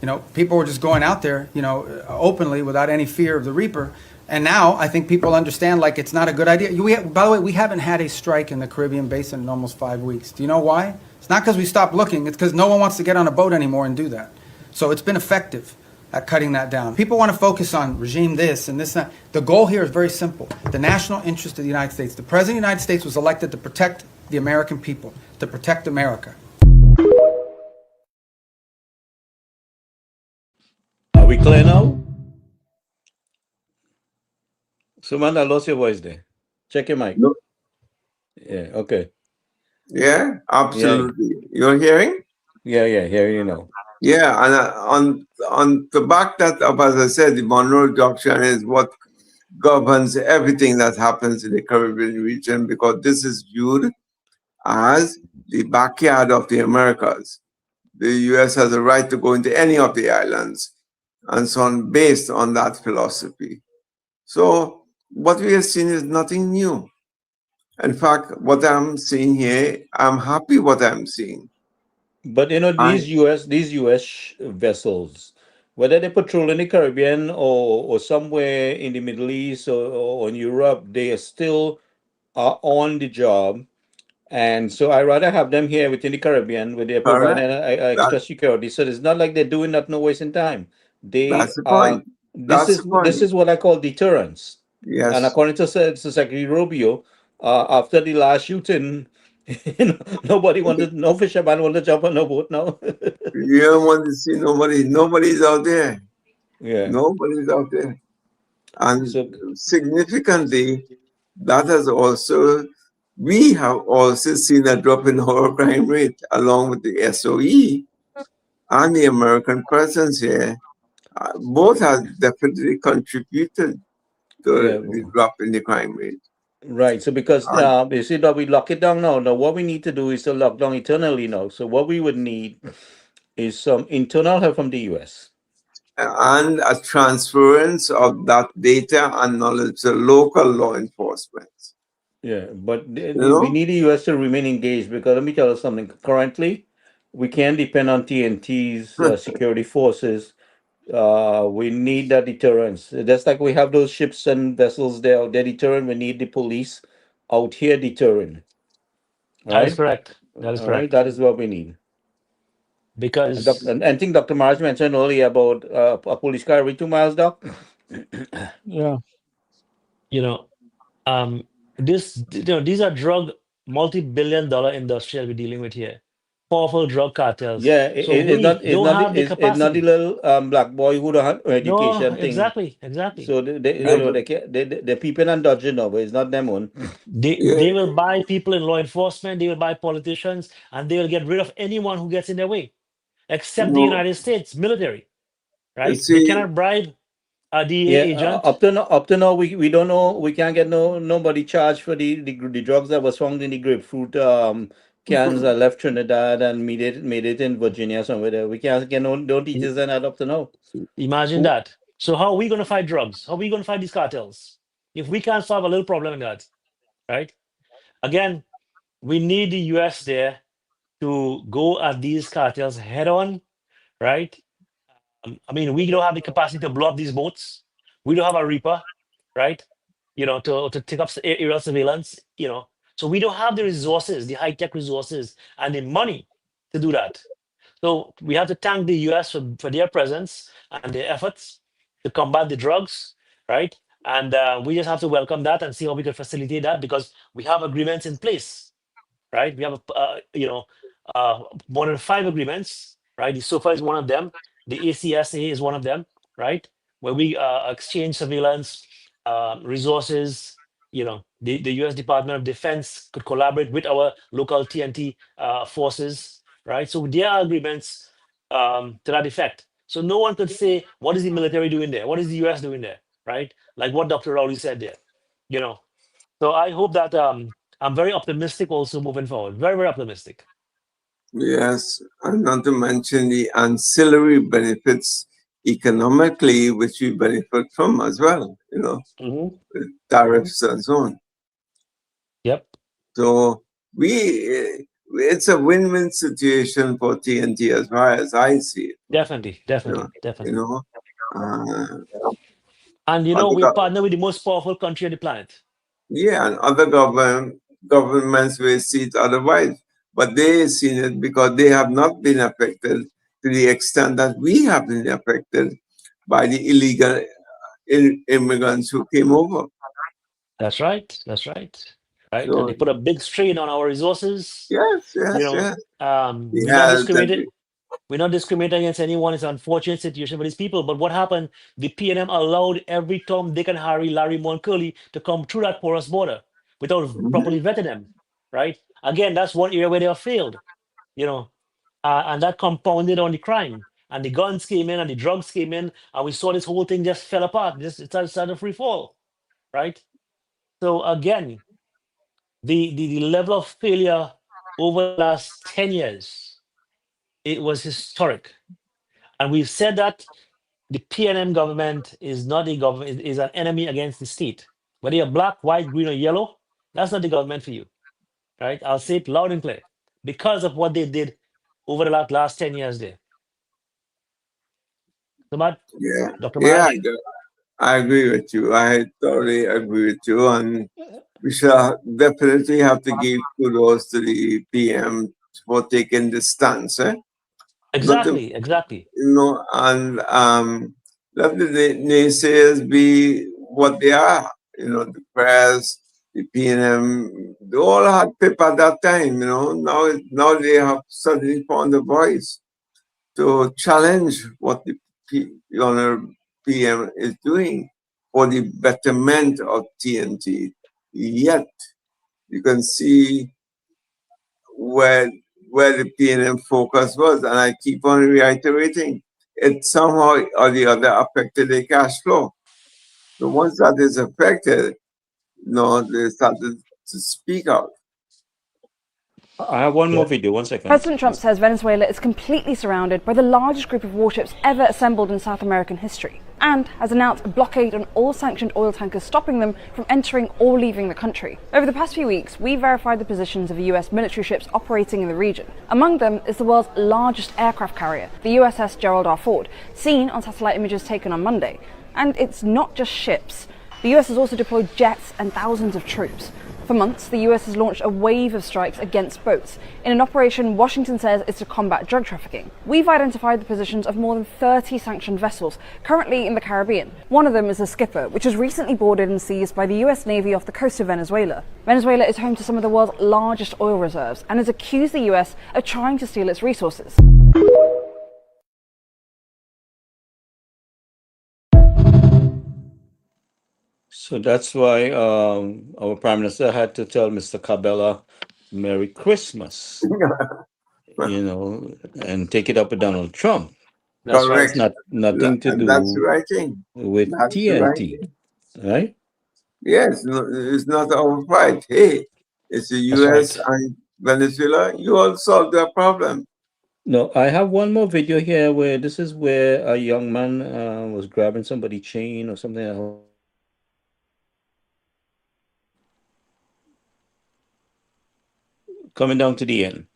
You know, people were just going out there, openly without any fear of the reaper. And now I think people understand, like, it's not a good idea. By the way, we haven't had a strike in the Caribbean basin in almost 5 weeks. Do you know why? It's not because we stopped looking. It's because no one wants to get on a boat anymore and do that. So it's been effective at cutting that down. People want to focus on regime this and this and that. The goal here is very simple. The national interest of the United States. The President of the United States was elected to protect the American people, to protect America. Are we clear now? Suman, I lost your voice there. Check your mic. No. Yeah, okay. Yeah, absolutely. You're hearing? Yeah, here you know. Yeah, and on to back that up, as I said, the Monroe Doctrine is what governs everything that happens in the Caribbean region, because this is viewed as the backyard of the Americas. The U.S. has a right to go into any of the islands, and so on, based on that philosophy. So what we have seen is nothing new. In fact, what I'm seeing here, I'm happy what I'm seeing. But these U.S. vessels, whether they patrol in the Caribbean or somewhere in the Middle East or in Europe, they are still on the job. And so I rather have them here within the Caribbean where they're providing extra security. So it's not like they're doing that no wasting time. That's the point. This is what I call deterrence. Yes. And according to Secretary Rubio, after the last shooting, no fisherman wanted to jump on no boat now. You don't want to see nobody. Nobody's out there. Yeah. Nobody's out there. And significantly, that has also, we have also seen a drop in our crime rate along with the SOE and the American presence here. Both have definitely contributed to the drop in the crime rate. Right. So because you see that we lock it down now. Now what we need to do is to lock down internally now. So what we would need is some internal help from the US. And a transference of that data and knowledge to local law enforcement. Yeah, but we need the US to remain engaged, because let me tell you something. Currently, we can't depend on TNT's security forces. We need that deterrence. Just like we have those ships and vessels there, they're deterrent. We need the police out here deterring. All That is right, correct. That is all right. correct. That is what we need. Because And I think Dr. Marsh mentioned earlier about a police car every 2 miles, Doc. Yeah. you know, these are multi-billion-dollar industry that we're dealing with here. Powerful drug cartels. Yeah, So we it's don't not have the it's not the capacity. little black boy who don't have no No, education thing. exactly. So they you And, know they're peeping and dodging over. It's not them own. yeah, They will buy people in law enforcement. They will buy politicians, and they will get rid of anyone who gets in their way, you except the know, United States military. you Right? They see, cannot bribe a DEA Yeah, agent. up to now we don't know, we can't get nobody charged for the drugs that was found in the grapefruit cans that left Trinidad and made it in Virginia somewhere there. We can't get no I- details on that up to now. Imagine Who- that. So how are we going to fight drugs? How are we going to fight these cartels if we can't solve a little problem in that? Right? Again, we need the US there to go at these cartels head on, right? I mean, we don't have the capacity to blow up these boats. We don't have a Reaper, right? To take up aerial surveillance, So we don't have the resources, the high-tech resources and the money to do that. So we have to thank the US for their presence and their efforts to combat the drugs, right? And we just have to welcome that and see how we can facilitate that because we have agreements in place, right? We have more than 5 agreements, right? The SOFA is one of them. The ACSA is one of them, right? Where we exchange surveillance resources. The U.S. Department of Defense could collaborate with our local TNT forces, right? So there are agreements to that effect. So no one could say, what is the military doing there? What is the U.S. doing there, right? Like what Dr. Rowley said there, you know. So I hope that I'm very optimistic also moving forward. Very, very optimistic. yes, and not to mention the ancillary benefits economically, which we benefit from as well, Mhm. with tariffs and so on. Yep. So it's a win-win situation for TNT as far as I see it. Definitely. You know, you Definitely. know. And Other we gov- partner with the most powerful country on the planet. yeah, and other governments will see it otherwise, but they seen it because they have not been affected to the extent that we have been affected by the illegal immigrants who came over. That's right. Right. And they So put a big strain on our resources. yes, You know, the we're not health and discriminated. We're not discriminating against anyone. It's an unfortunate situation for these people. But what happened? The PNM allowed every Tom, Dick, and Harry, Larry, Moore, and Curly to come through that porous border without properly vetting them. Right? Again, that's one area where they have failed. And that compounded on the crime. And the guns came in, and the drugs came in, and we saw this whole thing just fell apart. It started a free fall. Right? So again, the level of failure over the last 10 years, it was historic. And we've said that the PNM government is not a government, is an enemy against the state. Whether you're black, white, green, or yellow, that's not the government for you. Right? I'll say it loud and clear. Because of what they did over the last 10 years there. So, Dr. yeah, Marsh? I agree with you. I totally agree with you, and we shall definitely have to give kudos to the PM for taking the stance. Not to, Exactly. and let the naysayers be what they are. The press, the PNM, they all had pip at that time. Now they have suddenly found a voice to challenge what the Honorable PM is doing for the betterment of TNT. Yet you can see where the PNM focus was, and I keep on reiterating, it somehow or the other affected the cash flow. So once that is affected, they started to speak out. I have one more video. 1 second. President Trump says Venezuela is completely surrounded by the largest group of warships ever assembled in South American history, and has announced a blockade on all sanctioned oil tankers, stopping them from entering or leaving the country. Over the past few weeks, we verified the positions of US military ships operating in the region. Among them is the world's largest aircraft carrier, the USS Gerald R. Ford, seen on satellite images taken on Monday. And it's not just ships. The US has also deployed jets and thousands of troops. For months, the US has launched a wave of strikes against boats in an operation Washington says is to combat drug trafficking. We've identified the positions of more than 30 sanctioned vessels currently in the Caribbean. One of them is the Skipper, which was recently boarded and seized by the US Navy off the coast of Venezuela. Venezuela is home to some of the world's largest oil reserves and has accused the US of trying to steal its resources. So that's why our Prime Minister had to tell Mr. Cabela Merry Christmas, and take it up with Donald Trump. That's right. It's nothing to And that's the do right thing. with That's the right TNT, thing. right? Yes, no, it's not our fight. Hey, it's the That's US right. and Venezuela. You all solve their problem. No, I have one more video here where this is where a young man was grabbing somebody's chain or something else. Coming down to the end.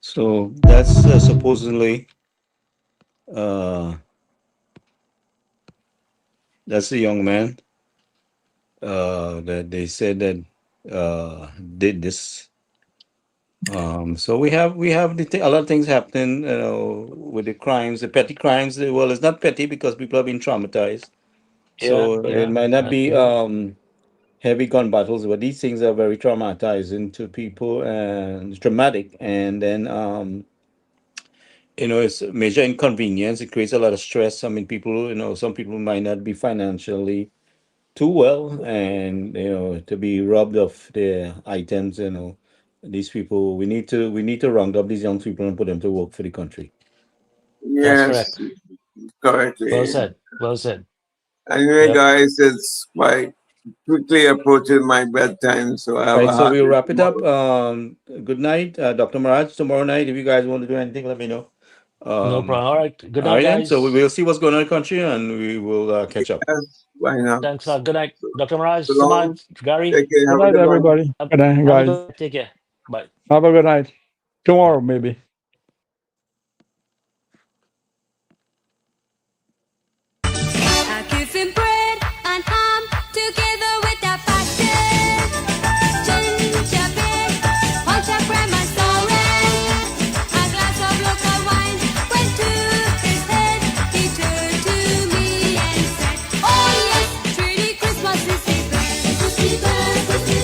So that's supposedly that's the young man that they said that did this. So we have a lot of things happening, with the crimes, the petty crimes. Well, it's not petty because people have been traumatized. So it might not be heavy gun battles, but these things are very traumatizing to people and traumatic. And then it's a major inconvenience. It creates a lot of stress. I mean, people, some people might not be financially too well, and to be robbed of their items. These people, we need to round up these young people and put them to work for the country. That's Yes, correct. correctly. Well said. Well said. Anyway, Yep. guys, it's quite quickly approaching my bedtime, so I have Right, a so hard we'll day wrap it up. tomorrow. Good night, Dr. Maraj. Tomorrow night, if you guys want to do anything, let me know. No Um, problem. All right. Good all night, right, then. So we guys. will see what's going on in the country, and we will catch up. Yes, why not? Thanks. Good night, So, Dr. Maraj, so long. Samaj, Gary. Take care. Good Have a night, good one. everybody. Have, Good night, have a guys. good. Take care. Bye. Have a good night. Tomorrow, maybe. A kissing bread and ham together with a passion. Ginger beer, punch a crème and sorrel. A glass of local wine went to his head. He turned to me and said, "Oh yes, truly Christmas is the best. Christmas, Christmas,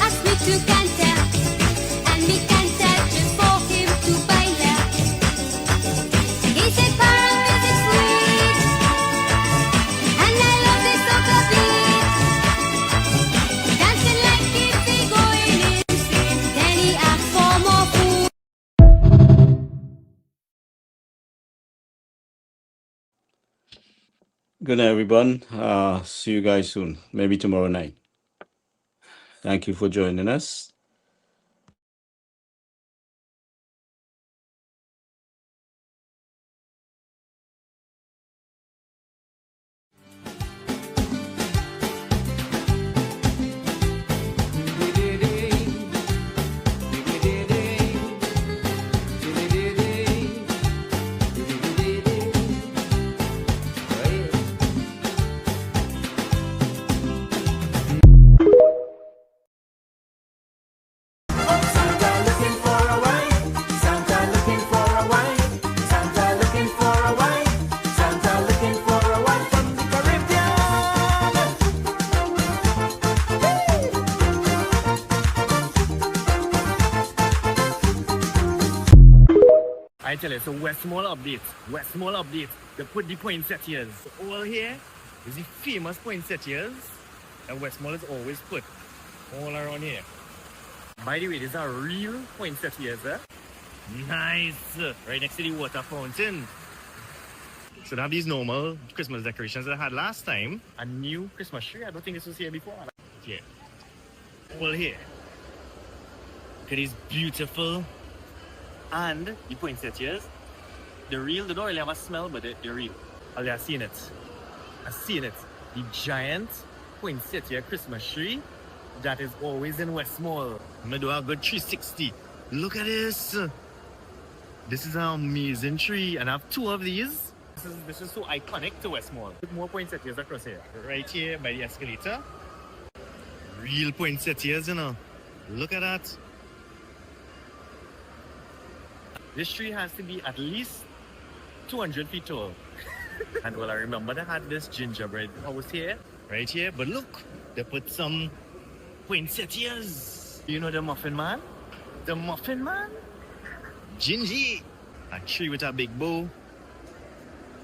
asked me to canter, and me canter just for him to bailar. He said Paris is sweet, and I love this soca beat. Dancing like if he going insane, then he asked for more food. Good night, everyone. See you guys soon. Maybe tomorrow night. Thank you for joining us. I tell you, so Westmall update. They put the poinsettias. All here is the famous poinsettias that Westmall is always put all around here. By the way, these are real poinsettias, eh? Nice! Right next to the water fountain. So they have these normal Christmas decorations that I had last time. A new Christmas tree. I don't think this was here before. Yeah. All here. Look at these beautiful. And the poinsettias, they're real. They don't really have a smell, but they're real. I've seen it. I've seen it. The giant poinsettia Christmas tree that is always in Westmall. I'm gonna do a good 360. Look at this. This is an amazing tree, and I have two of these. This is so iconic to Westmall. More poinsettias across here. Right here by the escalator. Real poinsettias, you know. Look at that. This tree has to be at least 200 feet tall. And well, I remember they had this gingerbread house here, right here. But look, they put some poinsettias. You know the Muffin Man? The Muffin Man? Gingy. A tree with a big bow.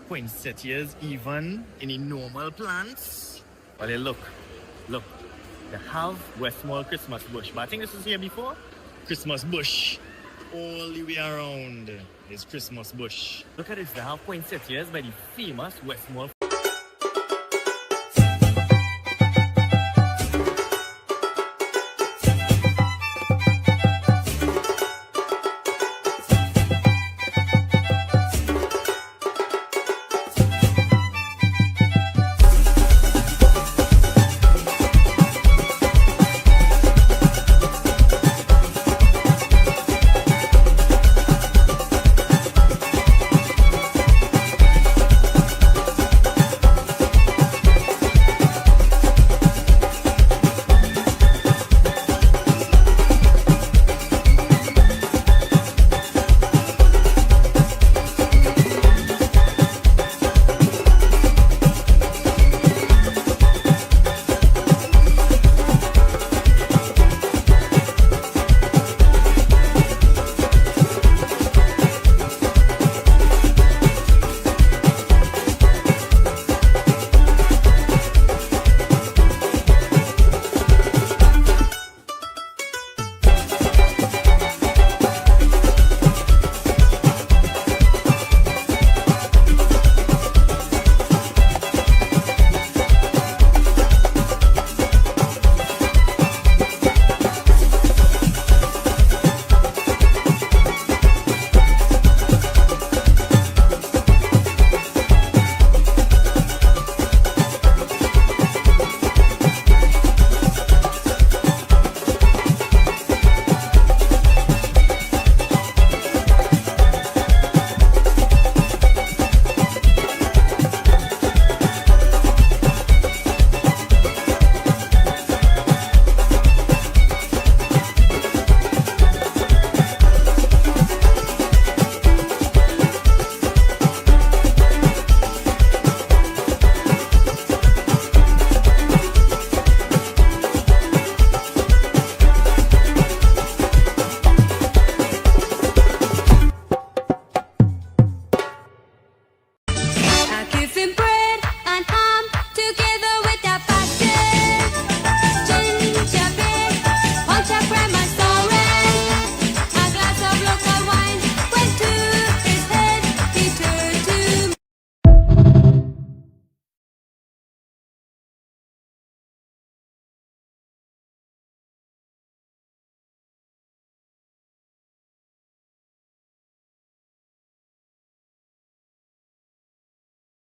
Poinsettias even in the normal plants. Well, they look. They have Westmall Christmas bush. But I think this was here before. Christmas bush. All the way around is Christmas bush. Look at this, they have poinsettias by the famous Westmall